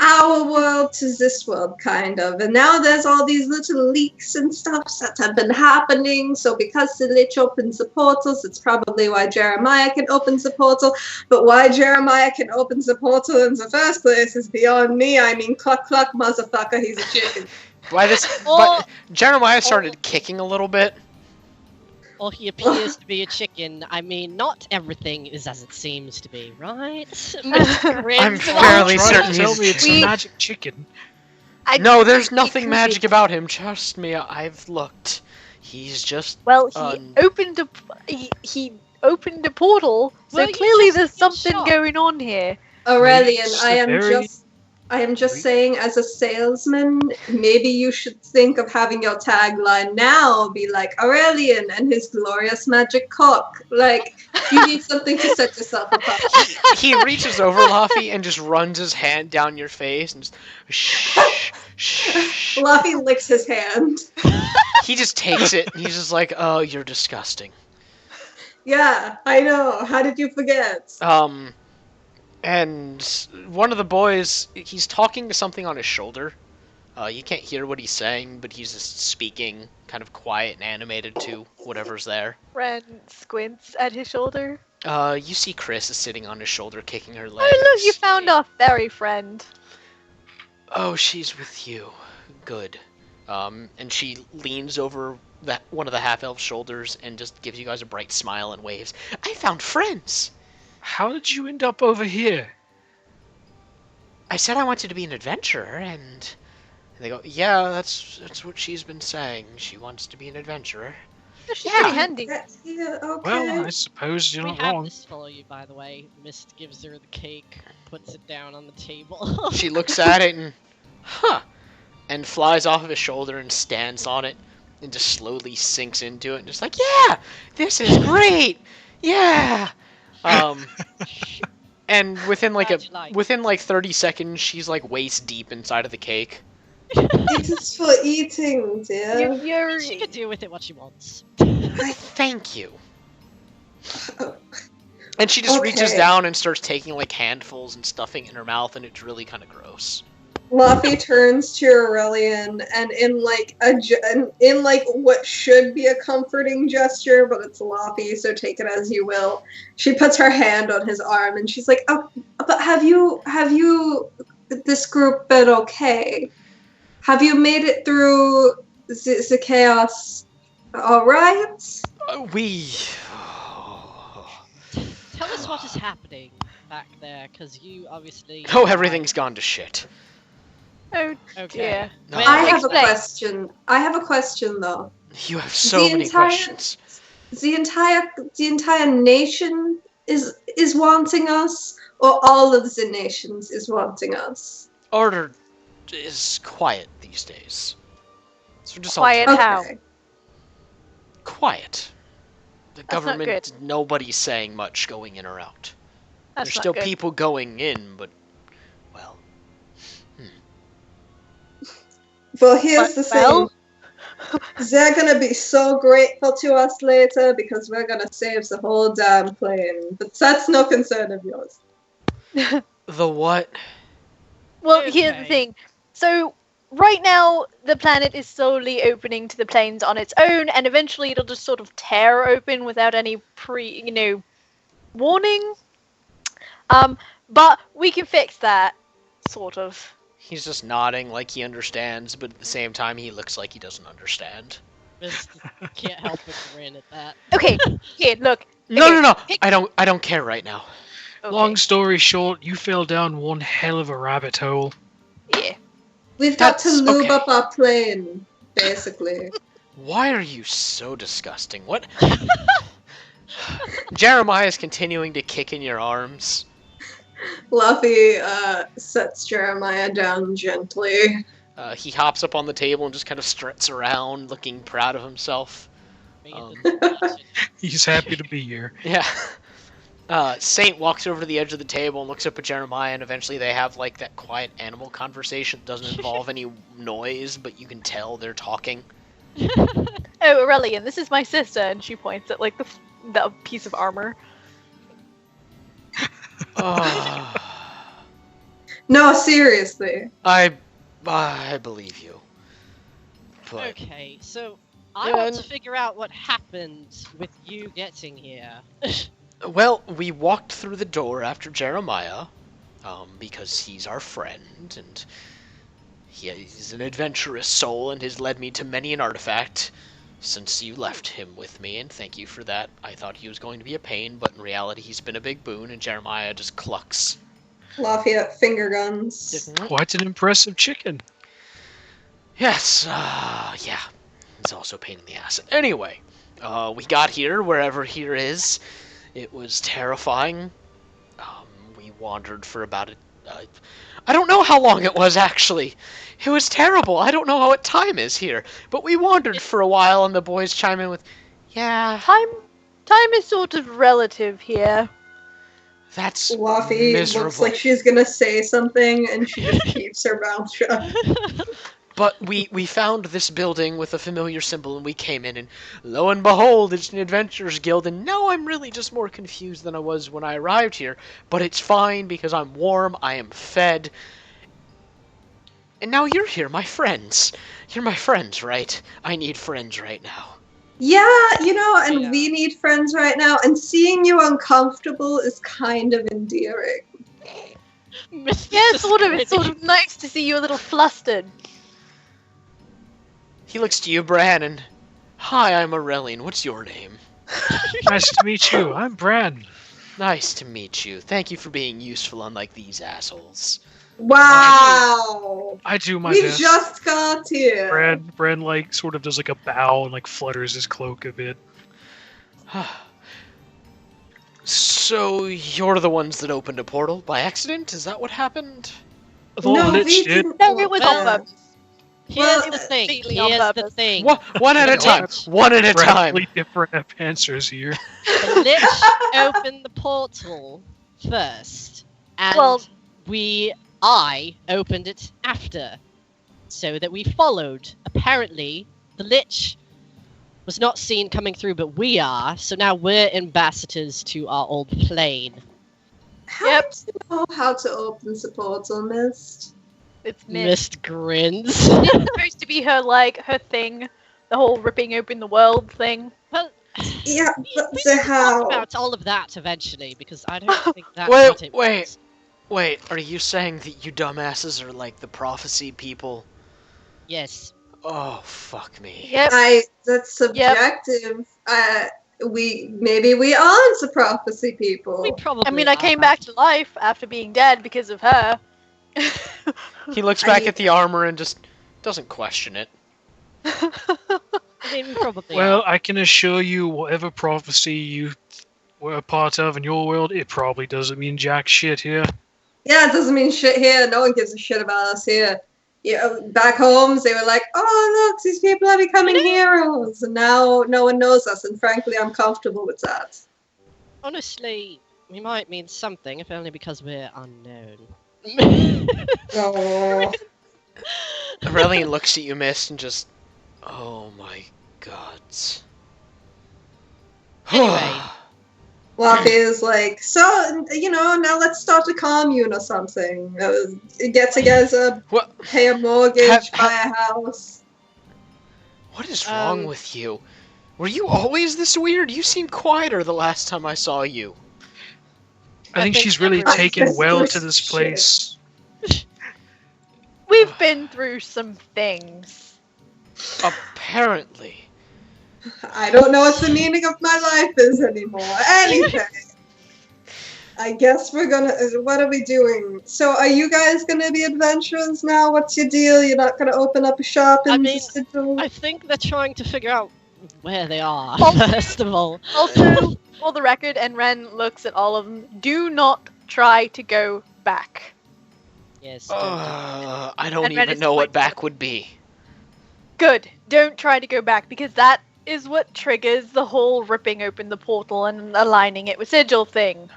Speaker 2: our world to this world, kind of. And now there's all these little leaks and stuff that have been happening. So because the lich opens the portals, it's probably why Jeremiah can open the portal. But why Jeremiah can open the portal in the first place is beyond me. I mean, cluck cluck, motherfucker, he's a chicken.
Speaker 3: But Jeremiah started kicking a little bit.
Speaker 1: Or he appears to be a chicken. I mean, not everything is as it seems to be, right?
Speaker 3: I'm fairly certain
Speaker 4: Tell
Speaker 3: he's
Speaker 4: me it's a magic chicken.
Speaker 3: No, there's nothing
Speaker 5: could
Speaker 3: magic
Speaker 5: be.
Speaker 3: about him. Trust me, I've looked. He's just.
Speaker 5: Well, he opened a portal, so
Speaker 1: Well, you
Speaker 5: clearly
Speaker 1: just
Speaker 5: there's
Speaker 1: get
Speaker 5: something
Speaker 1: shot.
Speaker 5: going on here.
Speaker 2: Aurelian,
Speaker 4: It's
Speaker 2: I
Speaker 4: a
Speaker 2: am
Speaker 4: very-
Speaker 2: just saying, as a salesman, maybe you should think of having your tagline now be like Aurelian and his glorious magic cock. Like, you need something to set yourself apart.
Speaker 3: He reaches over, Laffy, and just runs his hand down your face and just. Shh, shh.
Speaker 2: Fluffy licks his hand.
Speaker 3: He just takes it and he's just like, oh, you're disgusting.
Speaker 2: Yeah, I know. How did you forget?
Speaker 3: And one of the boys, he's talking to something on his shoulder. You can't hear what he's saying, but he's just speaking kind of quiet and animated to whatever's there.
Speaker 5: Ren squints at his shoulder.
Speaker 3: You see Chris is sitting on his shoulder, kicking her legs.
Speaker 5: Oh look, you found our fairy friend.
Speaker 3: Oh, she's with you. Good. And she leans over one of the half-elf shoulders and just gives you guys a bright smile and waves. I found friends!
Speaker 4: How did you end up over here?
Speaker 3: I said I wanted to be an adventurer, and they go, yeah, that's what she's been saying. She wants to be an adventurer.
Speaker 5: She's
Speaker 3: Yeah.
Speaker 5: pretty handy.
Speaker 2: Yeah, okay.
Speaker 4: Well, I suppose you're
Speaker 1: We
Speaker 4: not
Speaker 1: have
Speaker 4: wrong.
Speaker 1: this for you, by the way. Mist gives her the cake, puts it down on the table.
Speaker 3: She looks at it and, and flies off of his shoulder and stands on it and just slowly sinks into it and just like, yeah, this is great, yeah. And within
Speaker 1: Glad you like it.
Speaker 3: within like 30 seconds, she's like waist deep inside of the cake.
Speaker 2: It is for eating, dear.
Speaker 1: She can do with it what she wants.
Speaker 3: Thank you. And she just reaches
Speaker 2: Okay.
Speaker 3: down and starts taking like handfuls and stuffing in her mouth, and it's really kind of gross.
Speaker 2: Luffy turns to Aurelian and in like what should be a comforting gesture, but it's Luffy, so take it as you will. She puts her hand on his arm and she's like, "Oh, but have you this group been okay? Have you made it through the chaos all right?"
Speaker 3: We.
Speaker 1: Tell us what is happening back there, because you obviously.
Speaker 3: Oh, everything's gone to shit.
Speaker 5: Oh
Speaker 1: Okay.
Speaker 5: dear.
Speaker 3: No.
Speaker 1: Well,
Speaker 2: I have a
Speaker 5: explain.
Speaker 2: question. I have a question though.
Speaker 3: You have so
Speaker 2: The
Speaker 3: many
Speaker 2: entire-
Speaker 3: questions.
Speaker 2: The entire nation is wanting us, or all of the nations is wanting us?
Speaker 3: Order is quiet these days. So just all
Speaker 5: Quiet.
Speaker 3: take-
Speaker 5: How?
Speaker 3: Quiet. The
Speaker 5: That's not
Speaker 3: government,
Speaker 5: good.
Speaker 3: nobody's saying much going in or out.
Speaker 5: That's
Speaker 3: There's
Speaker 5: not
Speaker 3: still
Speaker 5: good.
Speaker 3: people going in, but well,
Speaker 2: Well, here's the thing.
Speaker 5: Well?
Speaker 2: They're gonna be so grateful to us later because we're gonna save the whole damn plane. But that's no concern of yours.
Speaker 3: the what?
Speaker 5: Well, here's the
Speaker 1: Okay.
Speaker 5: thing. So right now, the planet is slowly opening to the planes on its own, and eventually it'll just sort of tear open without any warning. But we can fix that. Sort of.
Speaker 3: He's just nodding like he understands, but at the same time, he looks like he doesn't understand.
Speaker 1: Mist can't help but grin at that.
Speaker 5: Okay, here, look.
Speaker 3: No,
Speaker 5: Okay.
Speaker 3: no, no.
Speaker 5: Hey.
Speaker 3: I don't care right now.
Speaker 5: Okay.
Speaker 4: Long story short, you fell down one hell of a rabbit hole.
Speaker 5: Yeah.
Speaker 2: We've got to
Speaker 3: That's
Speaker 2: lube
Speaker 3: okay.
Speaker 2: up our plane, basically.
Speaker 3: Why are you so disgusting? What? Jeremiah is continuing to kick in your arms.
Speaker 2: Luffy sets Jeremiah down gently.
Speaker 3: He hops up on the table and just kind of struts around, looking proud of himself.
Speaker 4: He's happy to be here.
Speaker 3: Yeah. Saint walks over to the edge of the table and looks up at Jeremiah, and eventually they have like that quiet animal conversation that doesn't involve any noise, but you can tell they're talking.
Speaker 5: Oh, Aurelian, this is my sister, and she points at like the piece of armor.
Speaker 2: No, seriously.
Speaker 3: I believe you. But
Speaker 1: Okay, so I want to figure out what happened with you getting here.
Speaker 3: well, we walked through the door after Jeremiah, because he's our friend, and he's an adventurous soul, and has led me to many an artifact since you left him with me, and thank you for that. I thought he was going to be a pain, but in reality he's been a big boon, and Jeremiah just clucks.
Speaker 2: Lafayette finger guns.
Speaker 4: Quite an impressive chicken.
Speaker 3: Yes, yeah. It's also a pain in the ass. Anyway, we got here, wherever here is. It was terrifying. We wandered for about I don't know how long it was, actually. It was terrible. I don't know what time is here. But we wandered for a while, and the boys chime in with, yeah.
Speaker 5: Time is sort of relative here.
Speaker 3: That's
Speaker 2: Luffy
Speaker 3: miserable.
Speaker 2: looks like she's gonna say something, and she just keeps her mouth shut.
Speaker 3: But we found this building with a familiar symbol, and we came in, and lo and behold, it's an adventurers guild, and now I'm really just more confused than I was when I arrived here. But it's fine, because I'm warm, I am fed. And now you're here, my friends. You're my friends, right? I need friends right now.
Speaker 2: Yeah, and
Speaker 1: Yeah.
Speaker 2: we need friends right now, and seeing you uncomfortable is kind of endearing.
Speaker 1: Mist
Speaker 5: Yeah,
Speaker 1: is
Speaker 5: sort of. It's
Speaker 1: grinning.
Speaker 5: sort of nice to see you a little flustered.
Speaker 3: He looks to you, Bran, and hi, I'm Aurelian. What's your name?
Speaker 4: Nice to meet you. I'm Bran.
Speaker 3: Nice to meet you. Thank you for being useful, unlike these assholes.
Speaker 2: Wow!
Speaker 4: I do my
Speaker 2: We
Speaker 4: best.
Speaker 2: just got here.
Speaker 4: Bran like sort of does like a bow and like flutters his cloak a bit.
Speaker 3: So you're the ones that opened a portal by accident? Is that what happened?
Speaker 4: The
Speaker 2: No,
Speaker 4: Lich
Speaker 2: we
Speaker 4: did.
Speaker 2: didn't.
Speaker 5: No, it was
Speaker 1: Well,
Speaker 5: on purpose.
Speaker 1: Here's
Speaker 2: Well,
Speaker 1: the thing.
Speaker 5: completely on
Speaker 1: Here's the
Speaker 5: purpose.
Speaker 1: thing.
Speaker 3: One at a time. One at a time.
Speaker 4: Radically different answers here.
Speaker 1: The Lich opened the portal first, and
Speaker 5: Well-
Speaker 1: I opened it after, so that we followed. Apparently, the Lich was not seen coming through, but we are, so now we're ambassadors to our old plane.
Speaker 2: How
Speaker 5: Yep.
Speaker 2: do you know how to open the portal, Mist?
Speaker 5: It's Mist.
Speaker 1: Mist grins.
Speaker 5: It's supposed to be her thing, the whole ripping open the world thing.
Speaker 1: Well,
Speaker 2: Yeah, but
Speaker 1: we
Speaker 2: the
Speaker 1: can talk
Speaker 2: how?
Speaker 1: about all of that eventually, because I don't think that's
Speaker 3: Wait,
Speaker 1: what it
Speaker 3: wait.
Speaker 1: was.
Speaker 3: Wait, are you saying that you dumbasses are like the prophecy people?
Speaker 1: Yes.
Speaker 3: Oh, fuck me.
Speaker 5: Yep.
Speaker 2: That's subjective. Maybe we aren't the prophecy people.
Speaker 1: We probably
Speaker 5: I mean, I came
Speaker 1: are.
Speaker 5: back to life after being dead because of her.
Speaker 3: He looks back at the armor and just doesn't question it.
Speaker 1: I mean, we probably
Speaker 4: Well,
Speaker 1: are.
Speaker 4: I can assure you, whatever prophecy you were a part of in your world, it probably doesn't mean jack shit here.
Speaker 2: Yeah, it doesn't mean shit here. No one gives a shit about us here. Back home, they were like, oh, look, these people are becoming heroes. And now no one knows us. And frankly, I'm comfortable with that.
Speaker 1: Honestly, we might mean something, if only because we're unknown.
Speaker 2: Oh.
Speaker 3: Aurelian looks at you, Mist, and just, oh my god.
Speaker 1: Anyway.
Speaker 2: Luffy is like, so, now let's start a commune or something. Get together,
Speaker 3: What?
Speaker 2: pay a mortgage,
Speaker 3: Have-
Speaker 2: buy a house.
Speaker 3: What is wrong with you? Were you always this weird? You seemed quieter the last time I saw you.
Speaker 4: I think
Speaker 1: think
Speaker 4: she's really
Speaker 1: everyone-
Speaker 4: taken well
Speaker 2: That's
Speaker 4: to this
Speaker 2: shit.
Speaker 4: place.
Speaker 5: We've been through some things.
Speaker 3: Apparently.
Speaker 2: I don't know what the meaning of my life is anymore. Anyway, I guess we're gonna. What are we doing? So, are you guys gonna be adventurers now? What's your deal? You're not gonna open up a shop in
Speaker 1: I think they're trying to figure out where they are,
Speaker 5: Also-
Speaker 1: first of all.
Speaker 5: Also, for the record, and Ren looks at all of them, do not try to go back.
Speaker 1: Yes. don't do that.
Speaker 3: I don't
Speaker 5: And Ren
Speaker 3: even
Speaker 5: is
Speaker 3: know what
Speaker 5: quite
Speaker 3: back would be.
Speaker 5: Good. Don't try to go back, because that is what triggers the whole ripping open the portal and aligning it with Sigil thing.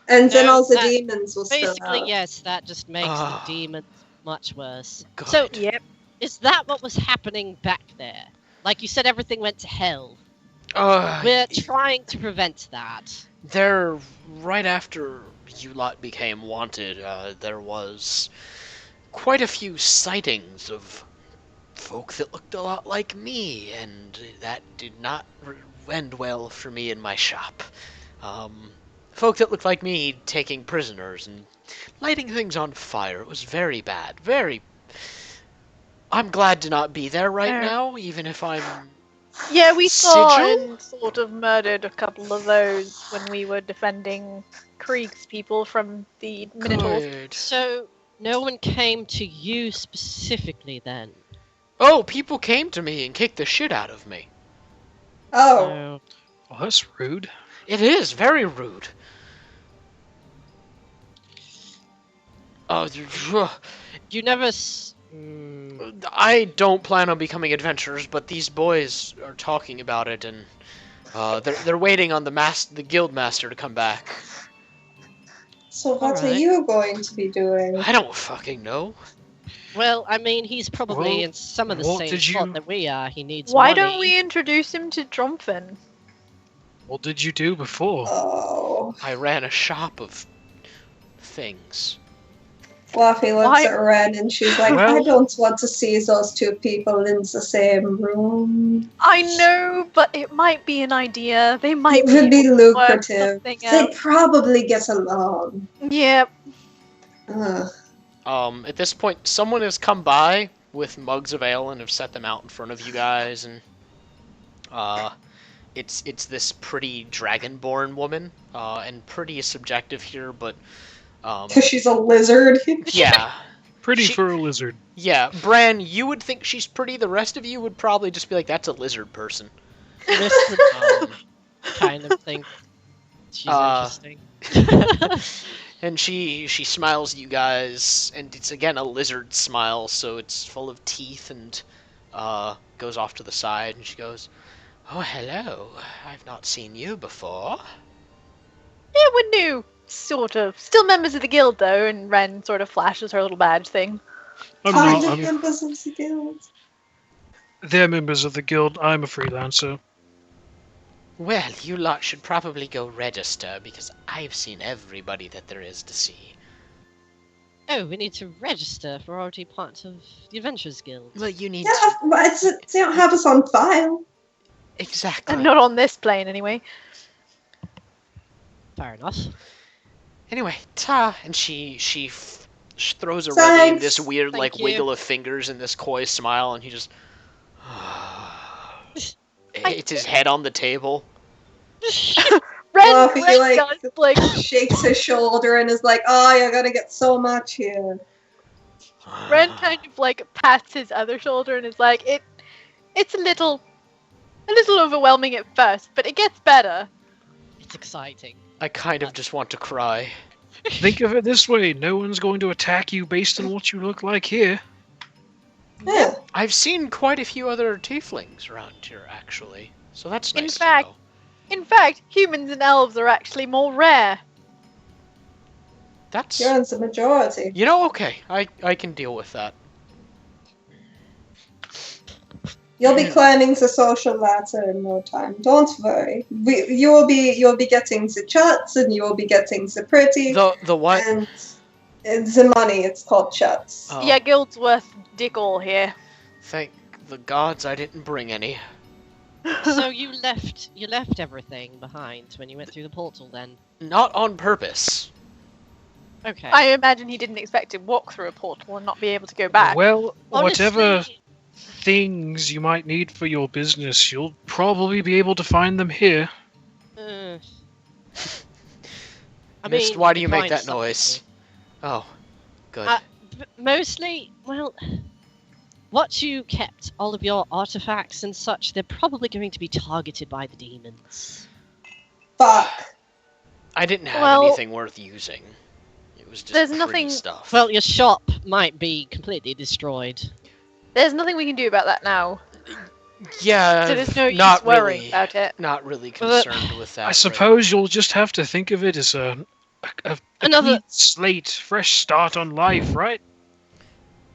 Speaker 2: And then
Speaker 1: No,
Speaker 2: all the
Speaker 1: that-
Speaker 2: demons will spill
Speaker 1: Basically,
Speaker 2: out.
Speaker 1: yes, that just makes
Speaker 3: Ah.
Speaker 1: the demons much worse.
Speaker 3: God.
Speaker 1: So,
Speaker 5: Yep.
Speaker 1: is that what was happening back there? Like you said, everything went to hell.
Speaker 3: Uh,
Speaker 1: We're trying to prevent that.
Speaker 3: There, right after you lot became wanted, there was quite a few sightings of folk that looked a lot like me, and that did not end well for me in my shop. Folk that looked like me taking prisoners and lighting things on fire. It was very bad. Very. I'm glad to not be there right
Speaker 5: Fair.
Speaker 3: now, even if I'm.
Speaker 5: Yeah, we saw
Speaker 3: Sigil?
Speaker 5: and sort of murdered a couple of those when we were defending Krieg's people from the Minotaurs.
Speaker 3: Good.
Speaker 1: So, no one came to you specifically then?
Speaker 3: Oh, people came to me and kicked the shit out of me.
Speaker 2: Oh,
Speaker 1: No.
Speaker 4: Well, that's rude.
Speaker 3: It is very rude.
Speaker 1: You never.
Speaker 3: I don't plan on becoming adventurers, but these boys are talking about it, and they're waiting on the guild master to come back.
Speaker 2: so what are
Speaker 1: Alright.
Speaker 2: you going to be doing?
Speaker 3: I don't fucking know.
Speaker 1: Well, I mean, he's probably
Speaker 4: Well,
Speaker 1: in some of the
Speaker 4: what
Speaker 1: same
Speaker 4: did
Speaker 1: spot
Speaker 4: you-
Speaker 1: that we are. He needs
Speaker 5: Why
Speaker 1: money.
Speaker 5: don't we introduce him to Dromfin?
Speaker 4: What did you do before?
Speaker 2: Oh,
Speaker 3: I ran a shop of things.
Speaker 2: Fluffy looks
Speaker 5: Why-
Speaker 2: at Ren and she's like, I
Speaker 4: Well-
Speaker 2: don't want to see those two people in the same room.
Speaker 5: I know, but it might be an idea. They might
Speaker 2: It would be
Speaker 5: able to work
Speaker 2: lucrative.
Speaker 5: something
Speaker 2: They
Speaker 5: out.
Speaker 2: probably get along.
Speaker 5: Yep.
Speaker 2: Ugh.
Speaker 3: At this point, someone has come by with mugs of ale and have set them out in front of you guys, and it's this pretty dragonborn woman, and pretty subjective here, but
Speaker 2: Because she's a lizard.
Speaker 3: yeah.
Speaker 4: Pretty
Speaker 3: she-
Speaker 4: for a lizard.
Speaker 3: Yeah, Bran, you would think she's pretty. The rest of you would probably just be like, that's a lizard person.
Speaker 1: This would
Speaker 3: Um,
Speaker 1: kind of think she's interesting.
Speaker 3: and she smiles at you guys, and it's again a lizard smile, so it's full of teeth, and goes off to the side, and she goes, "Oh, hello. I've not seen you before."
Speaker 5: Yeah, we're new. Sort of. Still members of the guild, though, and Ren sort of flashes her little badge thing.
Speaker 4: I'm
Speaker 2: Are
Speaker 4: not.
Speaker 2: the
Speaker 4: I'm,
Speaker 2: members of the guild?
Speaker 4: they're members of the guild. I'm a freelancer.
Speaker 3: Well, you lot should probably go register, because I've seen everybody that there is to see.
Speaker 1: Oh, we need to register for already part of the Adventurers Guild.
Speaker 3: Well, you need
Speaker 2: Yeah, but they don't have us on file.
Speaker 3: Exactly.
Speaker 5: And not on this plane, anyway.
Speaker 1: Fair enough.
Speaker 3: Anyway, ta, and she throws a Remy in this
Speaker 2: Thanks.
Speaker 3: weird
Speaker 1: Thank
Speaker 3: like
Speaker 1: you.
Speaker 3: wiggle of fingers and this coy smile, and he just hits his head on the table.
Speaker 5: Ren,
Speaker 2: Oh, he,
Speaker 5: Ren
Speaker 2: like-
Speaker 5: does, like,
Speaker 2: Shakes his shoulder and is like, oh, you're gonna get so much here.
Speaker 5: Ren kind of like pats his other shoulder and is like, it's a little overwhelming at first, but it gets better.
Speaker 1: It's exciting.
Speaker 3: I kind of just want to cry.
Speaker 4: Think of it this way: no one's going to attack you based on what you look like here.
Speaker 2: Yeah.
Speaker 3: I've seen quite a few other tieflings around here, actually, so that's
Speaker 5: In
Speaker 3: nice
Speaker 5: fact-
Speaker 3: to know.
Speaker 5: In fact, humans and elves are actually more rare.
Speaker 3: That's
Speaker 2: You're in the majority.
Speaker 3: you know okay. I can deal with that.
Speaker 2: You'll be climbing the social ladder in no time. Don't worry. You'll be getting the chuts and you'll be getting the pretty
Speaker 3: The what?
Speaker 2: and it's the money. It's called chuts.
Speaker 3: Oh,
Speaker 5: Yeah, guild's worth dick all here.
Speaker 3: Thank the gods I didn't bring any.
Speaker 1: So you left everything behind when you went through the portal then?
Speaker 3: Not on purpose.
Speaker 1: Okay.
Speaker 5: I imagine he didn't expect to walk through a portal and not be able to go back.
Speaker 4: Well, whatever
Speaker 1: Honestly,
Speaker 4: things you might need for your business, you'll probably be able to find them here.
Speaker 1: I
Speaker 3: Mist,
Speaker 1: mean,
Speaker 3: why do you
Speaker 1: the
Speaker 3: make
Speaker 1: kind
Speaker 3: that
Speaker 1: stuff
Speaker 3: noise? Oh, good.
Speaker 1: Mostly, well, what you kept, all of your artifacts and such, they're probably going to be targeted by the demons.
Speaker 2: Fuck.
Speaker 3: I didn't have
Speaker 5: well,
Speaker 3: anything worth using. It was just
Speaker 5: there's
Speaker 3: pretty
Speaker 5: nothing-
Speaker 3: stuff.
Speaker 1: Well, your shop might be completely destroyed.
Speaker 5: There's nothing we can do about that now.
Speaker 3: yeah,
Speaker 5: So there's no
Speaker 3: not
Speaker 5: use worrying
Speaker 3: really,
Speaker 5: about it.
Speaker 3: not really concerned with that.
Speaker 4: I suppose you'll just have to think of it as a
Speaker 1: Another-
Speaker 4: clean slate, fresh start on life, right?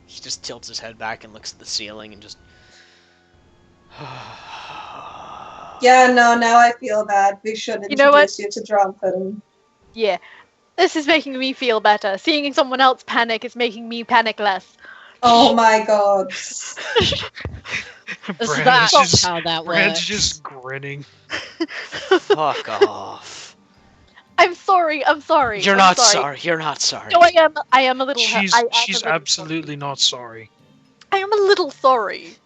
Speaker 3: He just tilts his head back and looks at the ceiling and just.
Speaker 2: Yeah, no, now I feel bad. We should
Speaker 5: You know what?
Speaker 2: introduce you to Drumpin.
Speaker 5: Yeah. This is making me feel better. Seeing someone else panic is making me panic less.
Speaker 2: Oh my god.
Speaker 1: Is
Speaker 4: Brand's
Speaker 1: that
Speaker 4: just,
Speaker 1: how that
Speaker 4: Brand's
Speaker 1: works?
Speaker 4: just grinning.
Speaker 3: Fuck off.
Speaker 5: I'm sorry.
Speaker 3: You're
Speaker 5: I'm
Speaker 3: not sorry. You're not sorry.
Speaker 5: No, I am a little.
Speaker 4: She's
Speaker 5: I am a
Speaker 4: she's
Speaker 5: little
Speaker 4: absolutely not sorry.
Speaker 5: I am a little sorry.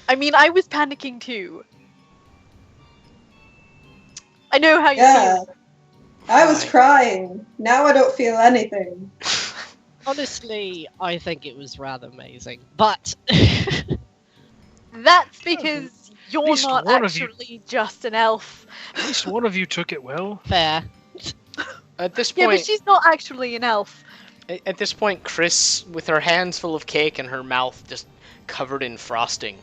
Speaker 5: I mean, I was panicking too. I know how you
Speaker 2: Yeah.
Speaker 5: feel.
Speaker 2: I was
Speaker 3: Why?
Speaker 2: crying. Now I don't feel anything.
Speaker 1: Honestly, I think it was rather amazing. But
Speaker 5: That's because you're
Speaker 4: least
Speaker 5: not
Speaker 4: one of you-
Speaker 5: actually just an elf.
Speaker 4: At least one of you took it well.
Speaker 1: fair.
Speaker 3: At this
Speaker 5: Yeah, but
Speaker 3: point,
Speaker 5: she's not actually an elf.
Speaker 3: at this point, Chris, with her hands full of cake and her mouth just covered in frosting,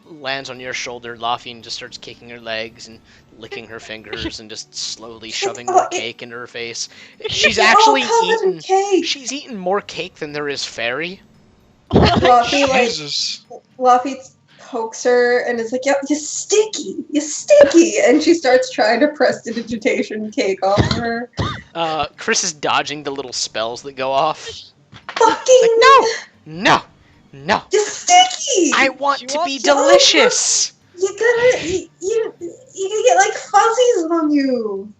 Speaker 3: lands on your shoulder, laughing, and just starts kicking her legs and licking her fingers and just slowly shoving more cake into her face. She's
Speaker 2: They're all
Speaker 3: actually
Speaker 2: covered in
Speaker 3: eaten.
Speaker 2: cake.
Speaker 3: She's eaten more cake than there is fairy.
Speaker 2: Luffy
Speaker 4: Jesus.
Speaker 2: pokes her and is like, "Yep, you're sticky," and she starts trying to prestidigitation cake off of her.
Speaker 3: Chris is dodging the little spells that go off.
Speaker 2: Fucking
Speaker 3: No, no.
Speaker 2: you're sticky.
Speaker 3: I want
Speaker 1: She
Speaker 3: to be
Speaker 1: wants-
Speaker 3: delicious.
Speaker 2: You get like fuzzies on you.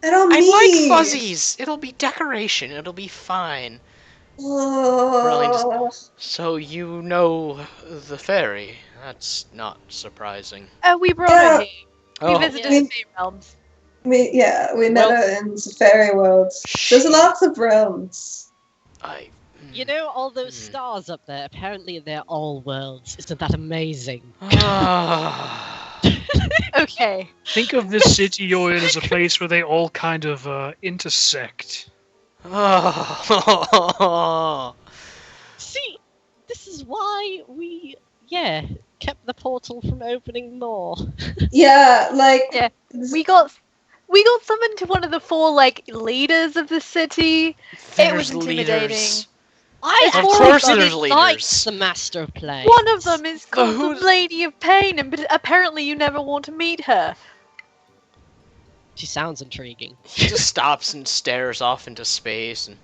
Speaker 2: I don't
Speaker 3: I
Speaker 2: mean.
Speaker 3: like fuzzies. It'll be decoration. It'll be fine.
Speaker 2: Oh.
Speaker 3: So you know the fairy. That's not surprising.
Speaker 5: We brought
Speaker 2: Yeah.
Speaker 5: her here. We
Speaker 3: Oh,
Speaker 5: visited
Speaker 2: Yeah.
Speaker 5: the Fey realms.
Speaker 2: We met
Speaker 1: Well-
Speaker 2: her in the fairy world. There's
Speaker 3: she-
Speaker 2: lots of realms.
Speaker 3: I.
Speaker 1: You know all those
Speaker 3: Hmm.
Speaker 1: stars up there? Apparently they're all worlds. Isn't that amazing?
Speaker 5: Okay.
Speaker 4: Think of this city you're in as a place where they all kind of intersect.
Speaker 1: See, this is why we, kept the portal from opening more.
Speaker 2: Yeah, like
Speaker 5: Yeah. We got summoned to one of the 4 leaders of the city.
Speaker 3: There's
Speaker 5: intimidating.
Speaker 3: leaders.
Speaker 1: I
Speaker 3: Of
Speaker 1: actually
Speaker 3: course
Speaker 1: really
Speaker 3: there's
Speaker 1: liked
Speaker 3: leaders.
Speaker 1: the Master of Play.
Speaker 5: One of them is called
Speaker 3: who's-
Speaker 5: the Lady of Pain, and but apparently you never want to meet her.
Speaker 1: She sounds intriguing.
Speaker 3: He just stops and stares off into space and.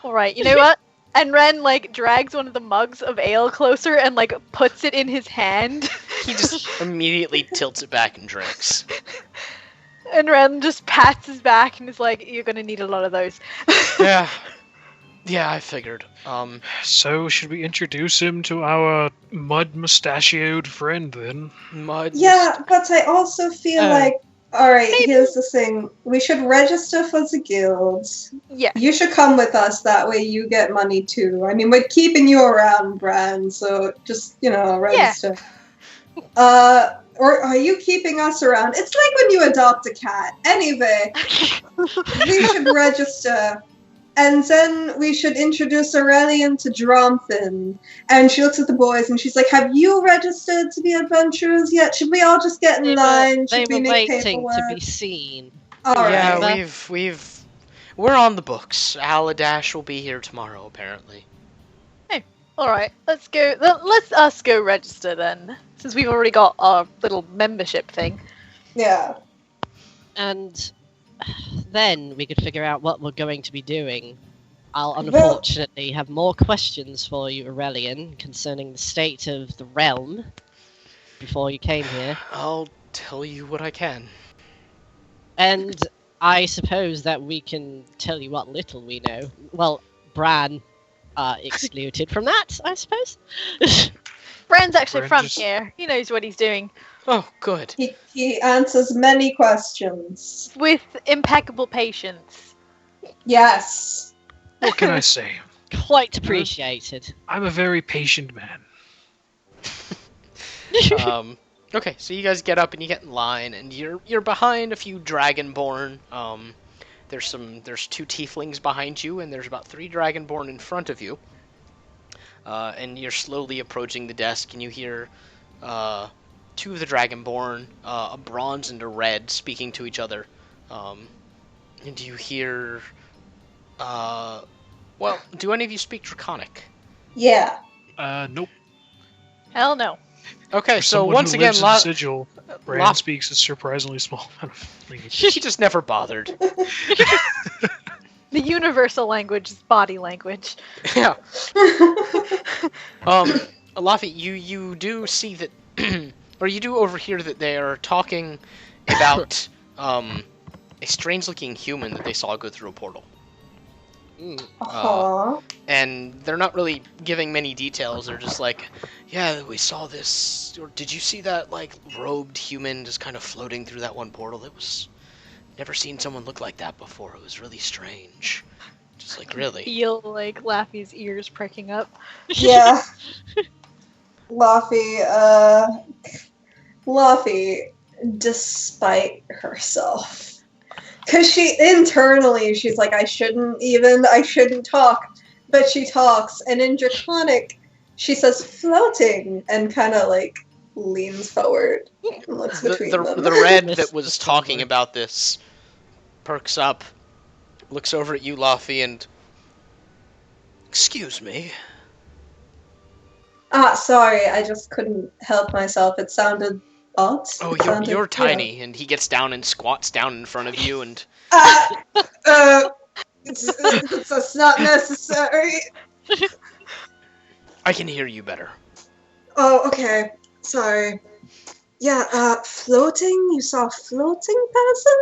Speaker 5: All right, you know what? And Ren drags one of the mugs of ale closer and puts it in his hand.
Speaker 3: He just immediately tilts it back and drinks.
Speaker 5: And Ren just pats his back and is like, "You're gonna need a lot of those."
Speaker 3: Yeah. Yeah, I figured.
Speaker 4: So, should we introduce him to our mud-mustachioed friend then?
Speaker 3: Mud.
Speaker 2: yeah, but I also feel
Speaker 1: Oh.
Speaker 2: like, all right,
Speaker 5: Maybe-
Speaker 2: here's the thing: we should register for the guild.
Speaker 5: Yeah.
Speaker 2: You should come with us. That way, you get money too. I mean, we're keeping you around, Bran. So just register. Or are you keeping us around? It's like when you adopt a cat. Anyway, we should register. And then we should introduce Aurelian to Dromphin. And she looks at the boys and she's like, "Have you registered to be adventurers yet? Should we all just get in line?
Speaker 1: They
Speaker 2: Should we
Speaker 1: were
Speaker 2: make
Speaker 1: waiting
Speaker 2: paperwork?"
Speaker 1: to be seen.
Speaker 2: All right.
Speaker 3: Yeah,
Speaker 1: Right.
Speaker 3: we're on the books. Aladash will be here tomorrow, apparently.
Speaker 5: All right, let's go. Let's us go register then, since we've already got our little membership thing.
Speaker 2: Yeah.
Speaker 1: And then we could figure out what we're going to be doing. I'll
Speaker 2: Well-
Speaker 1: unfortunately have more questions for you, Aurelian, concerning the state of the realm before you came here.
Speaker 3: I'll tell you what I can.
Speaker 1: And I suppose that we can tell you what little we know. Well, Bran excluded from that, I suppose.
Speaker 5: Bran's actually
Speaker 4: Bran
Speaker 5: from
Speaker 4: just-
Speaker 5: here. He knows what he's doing.
Speaker 3: Oh, good.
Speaker 2: He answers many questions.
Speaker 5: With impeccable patience.
Speaker 2: Yes.
Speaker 4: What can I say?
Speaker 1: Quite appreciated.
Speaker 4: I'm a very patient man.
Speaker 3: Okay, so you guys get up and you get in line, and you're behind a few dragonborn. There's 2 tieflings behind you, and there's about 3 dragonborn in front of you. And you're slowly approaching the desk, and you hear 2 of the dragonborn, a bronze and a red, speaking to each other. And you hear, well, do any of you speak Draconic?
Speaker 2: Yeah.
Speaker 4: Nope.
Speaker 5: Hell no.
Speaker 3: Okay,
Speaker 4: For
Speaker 3: so
Speaker 4: someone
Speaker 3: once
Speaker 4: who
Speaker 3: again,
Speaker 4: lives in Sigil, Bran
Speaker 3: La-
Speaker 4: speaks a surprisingly small amount of language.
Speaker 3: he just never bothered.
Speaker 5: The universal language is body language.
Speaker 3: Yeah. Laffy, you do see that, or you do overhear that they are talking about a strange-looking human that they saw go through a portal.
Speaker 2: Aww.
Speaker 3: And they're not really giving many details. They're just like, yeah, we saw this. Or did you see that, like, robed human just kind of floating through that one portal? It was... Never seen someone look like that before. It was really strange. Just like, really.
Speaker 5: Feel like Laffy's ears pricking up.
Speaker 2: Yeah. Luffy, despite herself. Because she's like, I shouldn't talk. But she talks, and in Draconic, she says floating, and kind of like leans forward and looks between them.
Speaker 3: The red that was talking about this perks up, looks over at you, Laffy, and... Excuse me.
Speaker 2: Sorry, I just couldn't help myself. It sounded odd.
Speaker 3: Oh, you're tiny, and he gets down and squats down in front of you, and...
Speaker 2: It's not necessary.
Speaker 3: I can hear you better.
Speaker 2: Oh, okay. Sorry. Yeah, floating? You saw a floating person?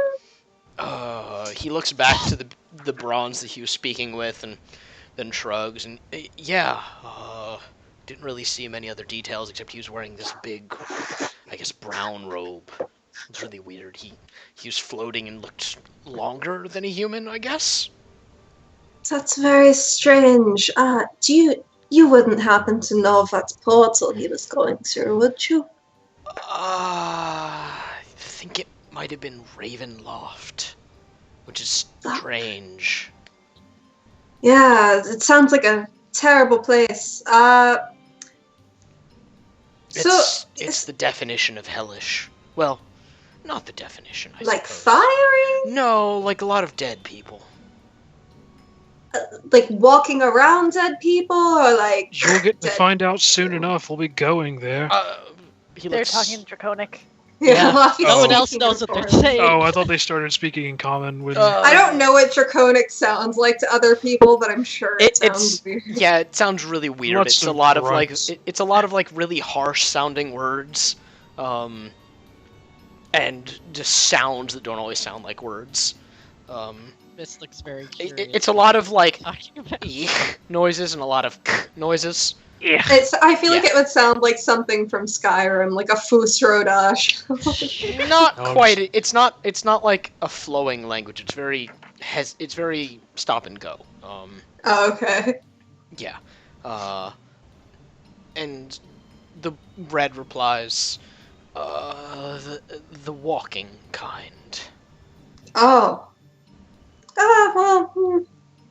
Speaker 3: He looks back to the bronze that he was speaking with, and then shrugs, and didn't really see many other details except he was wearing this big, I guess, brown robe. It's really weird. He was floating and looked longer than a human, I guess.
Speaker 2: That's very strange. You wouldn't happen to know if that's portal he was going through, would you?
Speaker 3: I think it might have been Ravenloft, which is strange.
Speaker 2: Yeah, it sounds like a terrible place.
Speaker 3: It's the definition of hellish. Well, not the definition, I
Speaker 2: like
Speaker 3: suppose.
Speaker 2: fiery?
Speaker 3: No, like a lot of dead people.
Speaker 2: Like walking around dead people, or like...
Speaker 4: You'll get to
Speaker 2: dead-
Speaker 4: find out soon enough. We'll be going there.
Speaker 5: They're talking Draconic.
Speaker 1: Yeah.
Speaker 2: Luffy's
Speaker 1: No one
Speaker 2: speaking
Speaker 1: else knows
Speaker 2: for
Speaker 1: what they're
Speaker 2: him.
Speaker 1: saying.
Speaker 4: Oh, I thought they started speaking in common when...
Speaker 2: I don't know what Draconic sounds like to other people, but I'm sure it sounds weird.
Speaker 3: Yeah, it sounds really weird.
Speaker 4: Lots
Speaker 3: It's a
Speaker 4: of
Speaker 3: lot of
Speaker 4: grunts.
Speaker 3: like it's a lot of like really harsh sounding words, and just sounds that don't always sound like words.
Speaker 1: This looks very curious.
Speaker 3: It's a lot of like
Speaker 1: Talking about-
Speaker 3: eek noises and a lot of k noises.
Speaker 4: Yeah.
Speaker 2: I feel like it would sound like something from Skyrim, like a Fusrodash.
Speaker 3: Not
Speaker 4: No, I'm
Speaker 3: quite. It's not like a flowing language. It's very stop and go.
Speaker 2: Oh, okay.
Speaker 3: Yeah. And the red replies, the walking kind.
Speaker 2: Oh.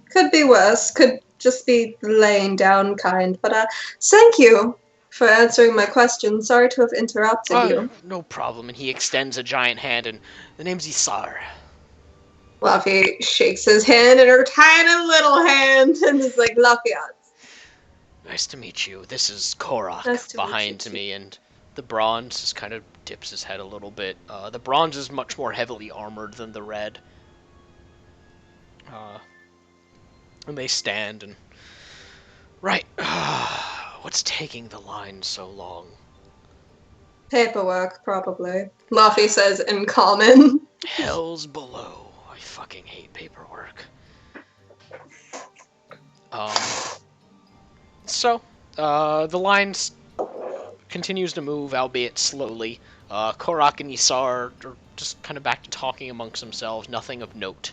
Speaker 2: Could be worse. Could just be the laying down kind. But thank you for answering my question. Sorry to have interrupted you.
Speaker 3: No problem. And he extends a giant hand, and the name's Isar.
Speaker 2: Luffy shakes his hand in her tiny little hand and is like, Lafayette.
Speaker 3: Nice to meet you. This is Korok
Speaker 2: Nice to meet
Speaker 3: behind
Speaker 2: you,
Speaker 3: me, and the bronze just kind of dips his head a little bit. The bronze is much more heavily armored than the red. And they stand and... Right. What's taking the line so long?
Speaker 2: Paperwork, probably. Luffy says in common.
Speaker 3: Hell's below. I fucking hate paperwork. Um, so, the line continues to move, albeit slowly. Korok and Isar are just kind of back to talking amongst themselves, nothing of note.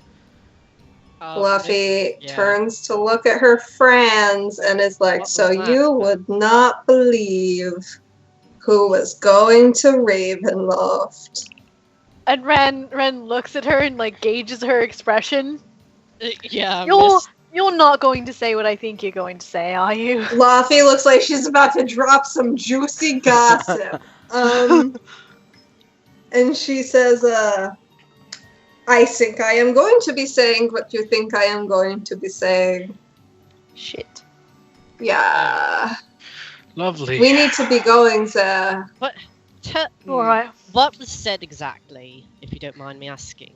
Speaker 2: Fluffy
Speaker 1: yeah.
Speaker 2: turns to look at her friends and is like,
Speaker 1: What was
Speaker 2: so
Speaker 1: that?
Speaker 2: you would not believe who was going to Ravenloft.
Speaker 5: And Ren looks at her and like gauges her expression.
Speaker 1: Yeah,
Speaker 5: You're not going to say what I think you're going to say, are you?
Speaker 2: Fluffy looks like she's about to drop some juicy gossip. And she says, I think I am going to be saying what you think I am going to be saying.
Speaker 5: Shit.
Speaker 2: Yeah.
Speaker 4: Lovely.
Speaker 2: We need to be going there.
Speaker 5: Alright.
Speaker 1: What was said exactly, if you don't mind me asking?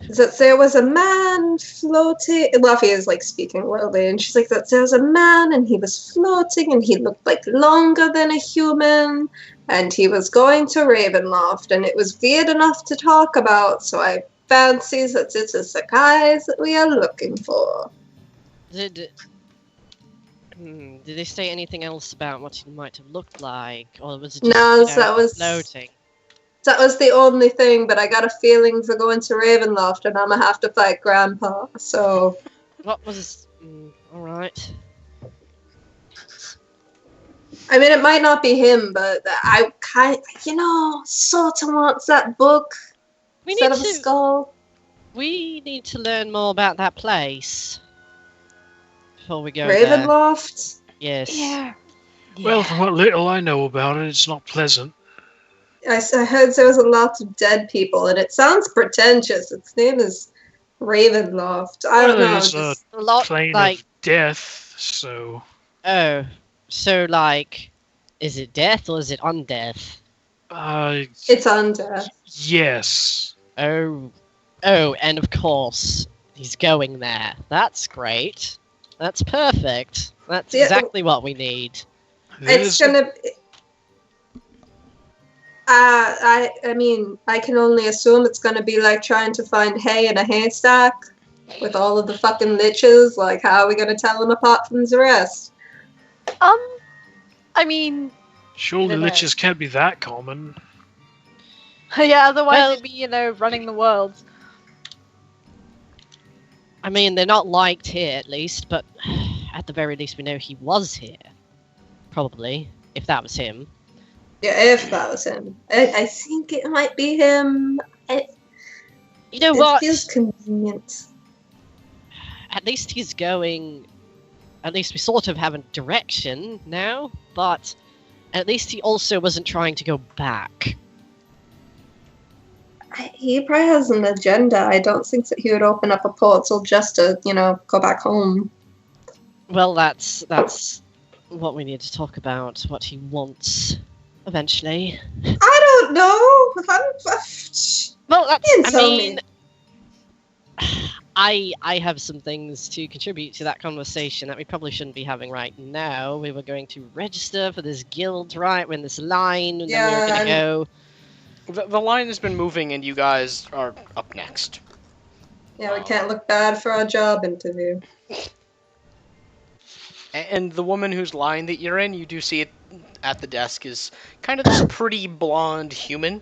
Speaker 2: That there was a man floating. Luffy is like speaking loudly, and she's like, that there was a man, and he was floating, and he looked like longer than a human, and he was going to Ravenloft, and it was weird enough to talk about, so I fancy that this is the guys that we are looking for.
Speaker 1: Did they say anything else about what he might have looked like, or was it just
Speaker 2: No, that was
Speaker 1: floating?
Speaker 2: That was the only thing, but I got a feeling for going to Ravenloft, and I'm gonna have to fight Grandpa. So
Speaker 1: What was? All right.
Speaker 2: I mean, it might not be him, but I sort of wants that book
Speaker 1: We
Speaker 2: instead
Speaker 1: need
Speaker 2: of a
Speaker 1: to.
Speaker 2: skull.
Speaker 1: We need to learn more about that place before we go there.
Speaker 2: Ravenloft.
Speaker 1: Yes.
Speaker 5: Yeah.
Speaker 4: Well, from what little I know about it, it's not pleasant.
Speaker 2: I heard there was a lot of dead people, and it sounds pretentious. Its name is Ravenloft. I don't know.
Speaker 4: It's a
Speaker 2: Just,
Speaker 1: A lot
Speaker 4: plane
Speaker 1: like.
Speaker 4: of death, so...
Speaker 1: Oh, so like, is it death or is it undeath?
Speaker 2: it's undead.
Speaker 4: Yes.
Speaker 1: Oh, and of course he's going there. That's great. That's perfect. That's
Speaker 2: Yeah.
Speaker 1: exactly what we need.
Speaker 2: It's
Speaker 4: There's-
Speaker 2: gonna. I mean, I can only assume it's gonna be like trying to find hay in a haystack with all of the fucking liches. Like, how are we gonna tell them apart from the rest?
Speaker 5: I mean,
Speaker 4: Surely
Speaker 5: Dunno.
Speaker 4: liches can't be that common.
Speaker 5: yeah, otherwise
Speaker 1: Well-
Speaker 5: it'd be, running the world.
Speaker 1: I mean, they're not liked here at least, but at the very least we know he was here. Probably, if that was him.
Speaker 2: Yeah, if that was him. I think it might be him.
Speaker 1: You know
Speaker 2: It
Speaker 1: what?
Speaker 2: feels convenient.
Speaker 1: At least he's going. At least we sort of have a direction now, but at least he also wasn't trying to go back.
Speaker 2: He probably has an agenda. I don't think that he would open up a portal just to, go back home.
Speaker 1: Well, that's what we need to talk about. What he wants eventually.
Speaker 2: I don't know.
Speaker 1: Well, that's.
Speaker 2: Didn't
Speaker 1: I
Speaker 2: tell
Speaker 1: mean,
Speaker 2: me.
Speaker 1: I have some things to contribute to that conversation that we probably shouldn't be having right now. We were going to register for this guild, right? We're in this line, and then we were
Speaker 2: Yeah,
Speaker 1: going to go.
Speaker 3: The line has been moving, and you guys are up next.
Speaker 2: Yeah, we can't look bad for our job interview.
Speaker 3: And the woman whose line that you're in, you do see it at the desk, is kind of this pretty blonde human.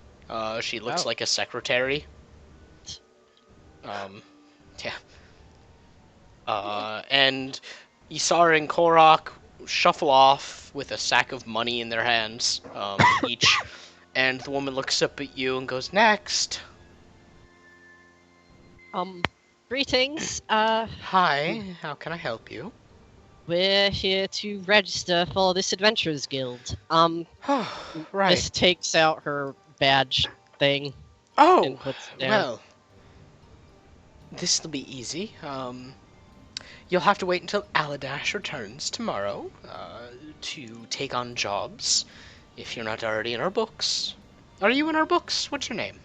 Speaker 3: She looks
Speaker 1: Oh.
Speaker 3: like a secretary. Yeah. And Isar and Korok shuffle off with a sack of money in their hands, each. And the woman looks up at you and goes, "Next."
Speaker 1: Greetings.
Speaker 3: Hi, how can I help you?
Speaker 1: We're here to register for this Adventurers Guild.
Speaker 3: Right.
Speaker 1: This takes out her badge thing
Speaker 3: Oh,
Speaker 1: and puts it down.
Speaker 3: well. This'll be easy. You'll have to wait until Aladash returns tomorrow, to take on jobs, if you're not already in our books. Are you in our books? What's your name?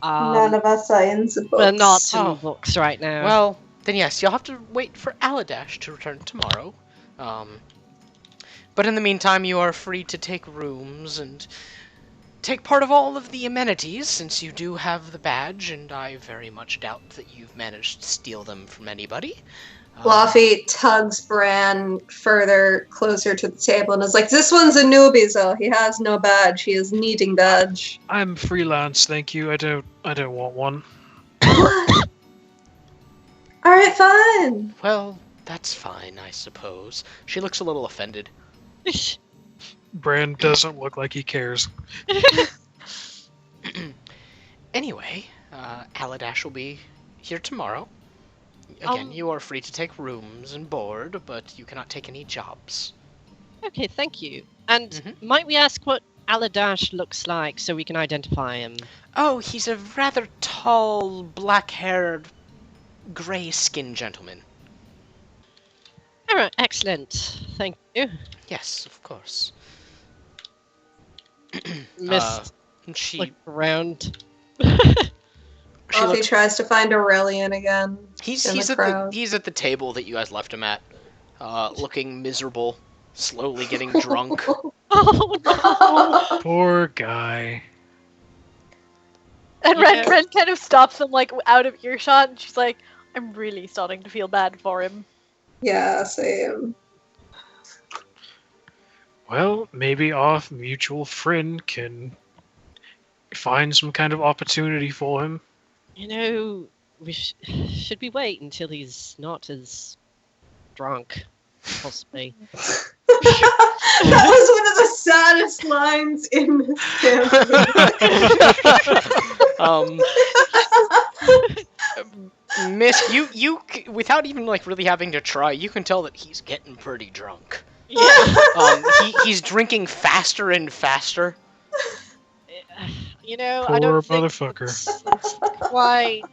Speaker 2: None of us are in the books.
Speaker 1: We're not in
Speaker 3: Oh.
Speaker 1: books right now.
Speaker 3: Well, then yes, you'll have to wait for Aladash to return tomorrow. But in the meantime, you are free to take rooms and take part of all of the amenities, since you do have the badge, and I very much doubt that you've managed to steal them from anybody.
Speaker 2: Fluffy tugs Bran further closer to the table and is like, this one's a newbie, so he has no badge. He is needing badge.
Speaker 4: I'm freelance, thank you. I don't want one.
Speaker 2: Alright, fine.
Speaker 3: Well, that's fine, I suppose. She looks a little offended.
Speaker 4: Bran doesn't look like he cares.
Speaker 3: Anyway, Aladash will be here tomorrow. Again, you are free to take rooms and board, but you cannot take any jobs.
Speaker 1: Okay, thank you. And might we ask what Aladash looks like so we can identify him?
Speaker 3: Oh, he's a rather tall, black-haired, grey-skinned gentleman.
Speaker 1: Alright, excellent. Thank you.
Speaker 3: Yes, of course.
Speaker 1: Miss,
Speaker 3: She
Speaker 1: look around.
Speaker 2: Fluffy tries to find Aurelian again.
Speaker 3: He's
Speaker 2: in
Speaker 3: at
Speaker 2: the crowd.
Speaker 3: he's at the table that you guys left him at, looking miserable, slowly getting drunk.
Speaker 1: Oh no!
Speaker 4: Poor guy.
Speaker 5: And
Speaker 1: Yeah.
Speaker 5: Ren kind of stops them like out of earshot, and she's like, "I'm really starting to feel bad for him."
Speaker 2: Yeah, same.
Speaker 4: Well, maybe our mutual friend can find some kind of opportunity for him.
Speaker 1: You know, should we wait until he's not as drunk? Possibly.
Speaker 2: That was one of the saddest lines in this campaign.
Speaker 3: Miss, you without even like really having to try, you can tell that he's getting pretty drunk.
Speaker 1: Yeah.
Speaker 3: He's drinking faster and faster.
Speaker 1: You know,
Speaker 4: Poor
Speaker 1: I don't think
Speaker 4: motherfucker.
Speaker 1: it's quite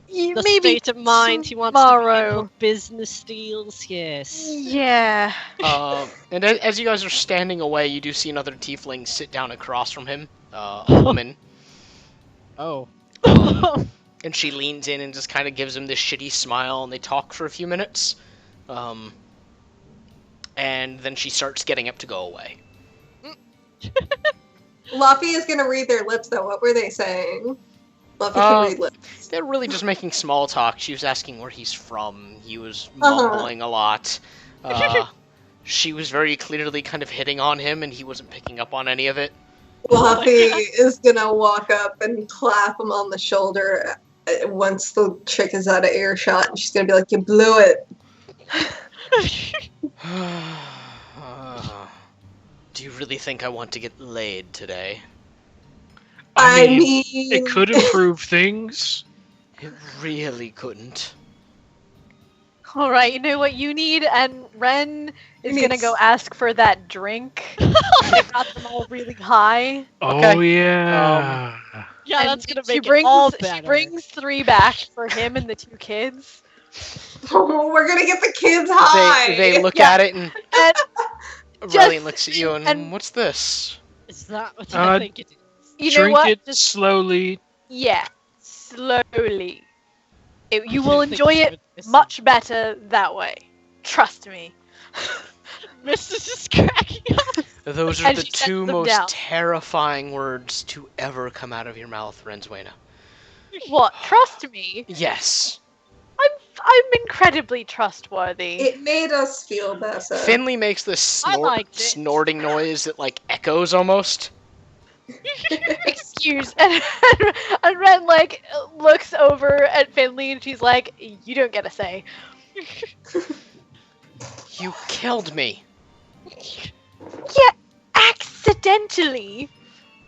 Speaker 1: the
Speaker 5: Maybe
Speaker 1: state of mind he wants to be in
Speaker 5: tomorrow.
Speaker 1: for business deals. Yes.
Speaker 5: Yeah.
Speaker 3: And as you guys are standing away, you do see another tiefling sit down across from him, a woman.
Speaker 1: Oh.
Speaker 3: And she leans in and just kind of gives him this shitty smile, and they talk for a few minutes. And then she starts getting up to go away.
Speaker 2: Luffy is gonna read their lips though. What were they saying? Luffy can read lips.
Speaker 3: They're really just making small talk. She was asking where he's from. He was mumbling a lot. She was very clearly kind of hitting on him, and he wasn't picking up on any of it.
Speaker 2: Luffy is gonna walk up and clap him on the shoulder once the chick is out of earshot, and she's gonna be like, "You blew it."
Speaker 3: Do you really think I want to get laid today?
Speaker 2: I mean,
Speaker 4: it could improve things.
Speaker 3: It really couldn't.
Speaker 5: All right. You know what you need, and Ren is
Speaker 2: He
Speaker 5: gonna
Speaker 2: needs-
Speaker 5: go ask for that drink. They got them all really high.
Speaker 4: Oh
Speaker 3: Okay.
Speaker 4: yeah.
Speaker 1: Yeah,
Speaker 5: And
Speaker 1: that's gonna
Speaker 5: she
Speaker 1: make
Speaker 5: brings,
Speaker 1: it all
Speaker 5: She
Speaker 1: better.
Speaker 5: brings 3 back for him and the 2 kids.
Speaker 2: we're gonna get the kids high.
Speaker 3: They look
Speaker 5: Yeah.
Speaker 3: at it, and
Speaker 5: And
Speaker 3: Aurelian looks at you, and
Speaker 5: and-
Speaker 3: what's this?
Speaker 1: Is that what I think it is?
Speaker 5: you know
Speaker 4: Drink
Speaker 5: what?
Speaker 4: it
Speaker 5: Just
Speaker 4: slowly.
Speaker 5: slowly. You will enjoy it
Speaker 1: Mrs.
Speaker 5: much better that way. Trust me.
Speaker 1: Mrs. is cracking up.
Speaker 3: Those are
Speaker 5: And
Speaker 3: the
Speaker 5: she sets
Speaker 3: 2
Speaker 5: them
Speaker 3: most
Speaker 5: down.
Speaker 3: terrifying words to ever come out of your mouth, Renzwena.
Speaker 5: What? Trust me.
Speaker 3: Yes.
Speaker 5: I'm incredibly trustworthy.
Speaker 2: It made us feel better.
Speaker 3: Finley makes this
Speaker 1: I liked it.
Speaker 3: snorting noise that like echoes almost.
Speaker 5: Excuse. And Ren like looks over at Finley and she's like, "You don't get a say."
Speaker 3: You killed me.
Speaker 5: Yeah, accidentally.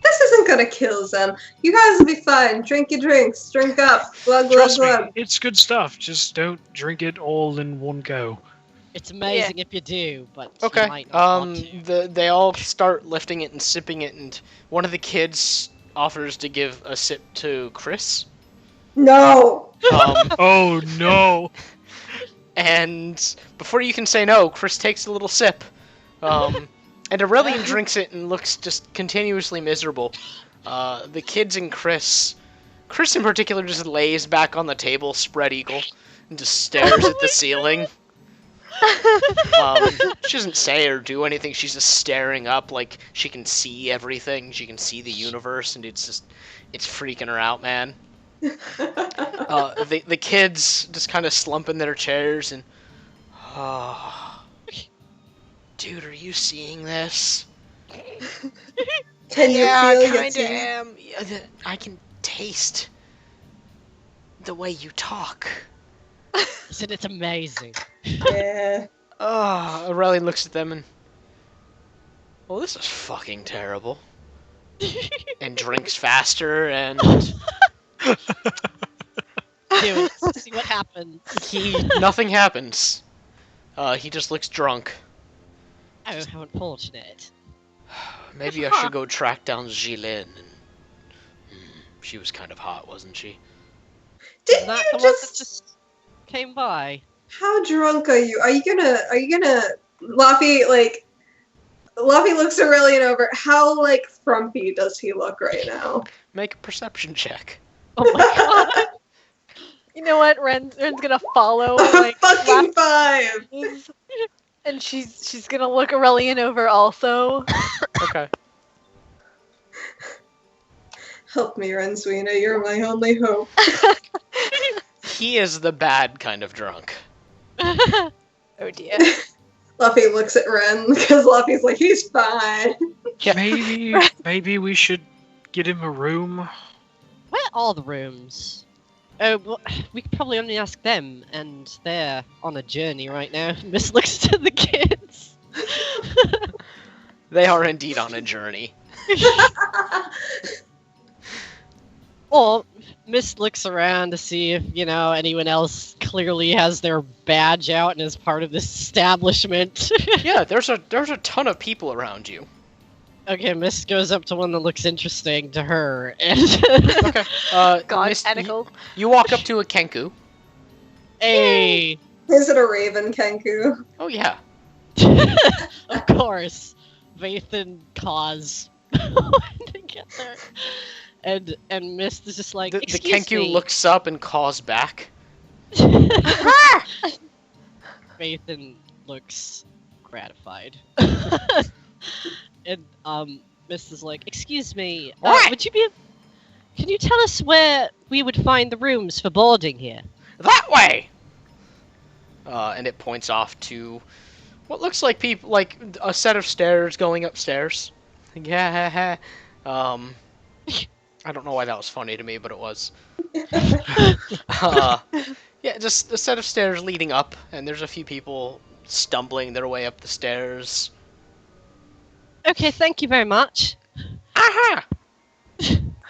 Speaker 2: This isn't gonna kill them. You guys will be fine. Drink your drinks. Drink up. Glug, glug,
Speaker 4: Trust me,
Speaker 2: glug.
Speaker 4: it's good stuff. Just don't drink it all in one go.
Speaker 1: It's amazing if you do, but
Speaker 3: Okay.
Speaker 1: you might not want to.
Speaker 3: They all start lifting it and sipping it, and one of the kids offers to give a sip to Chris.
Speaker 2: No.
Speaker 4: Oh no!
Speaker 3: And before you can say no, Chris takes a little sip. And Aurelian drinks it and looks just continuously miserable. The kids and Chris in particular just lays back on the table, spread eagle, and just stares at the ceiling. She doesn't say or do anything. She's just staring up like she can see everything. She can see the universe, and it's freaking her out, man. The kids just kind of slump in their chairs and, oh, dude, are you seeing this?
Speaker 2: Can you
Speaker 3: Yeah,
Speaker 2: feel
Speaker 3: I
Speaker 2: your
Speaker 3: kinda
Speaker 2: teeth?
Speaker 3: am. Yeah, I can taste the way you talk.
Speaker 1: I said it's amazing.
Speaker 2: Yeah.
Speaker 3: Oh, Aurelian looks at them and, well, this is fucking terrible. And drinks faster, and
Speaker 1: Do it. See what happens.
Speaker 3: nothing happens. He just looks drunk.
Speaker 1: Oh, how unfortunate.
Speaker 3: Maybe I should go track down Jilin. She was kind of hot, wasn't she?
Speaker 2: Didn't
Speaker 1: That
Speaker 2: you
Speaker 1: the one that
Speaker 2: just...
Speaker 1: just came by.
Speaker 2: How drunk are you? Are you gonna Luffy looks Aurelian over. How like frumpy does he look right now?
Speaker 3: Make a perception check.
Speaker 1: Oh my god.
Speaker 5: You know what? Ren's gonna follow
Speaker 2: A
Speaker 5: like
Speaker 2: fucking 5!
Speaker 5: Lapis, and she's gonna look Aurelian over also.
Speaker 3: Okay.
Speaker 2: Help me, Rensweena, you're my only hope.
Speaker 3: He is the bad kind of drunk.
Speaker 5: Oh dear.
Speaker 2: Luffy looks at Ren because Luffy's like, he's fine.
Speaker 4: Maybe we should get him a room.
Speaker 1: Where are the rooms? Oh, well, we could probably only ask them, and they're on a journey right now. Miss looks to the kids.
Speaker 3: They are indeed on a journey.
Speaker 1: Or Miss looks around to see if, anyone else clearly has their badge out and is part of this establishment.
Speaker 3: Yeah, there's a ton of people around you.
Speaker 1: Okay, Miss goes up to one that looks interesting to her, and
Speaker 3: Okay.
Speaker 5: God,
Speaker 3: Miss,
Speaker 5: tentacle.
Speaker 3: you walk up to a Kenku.
Speaker 1: hey,
Speaker 2: Is it a Raven Kenku?
Speaker 3: Oh yeah.
Speaker 1: of course, Vathan cause to get there, and Miss is just like,
Speaker 3: The
Speaker 1: excuse
Speaker 3: Kenku
Speaker 1: me.
Speaker 3: looks up and calls back.
Speaker 1: Vathan looks gratified. And Miss is like, excuse me,
Speaker 3: What?
Speaker 1: can you tell us where we would find the rooms for boarding here?
Speaker 3: That way! And it points off to what looks like a set of stairs going upstairs. Yeah. I don't know why that was funny to me, but it was. Yeah, just a set of stairs leading up, and there's a few people stumbling their way up the stairs.
Speaker 1: Okay, thank you very much.
Speaker 3: Aha!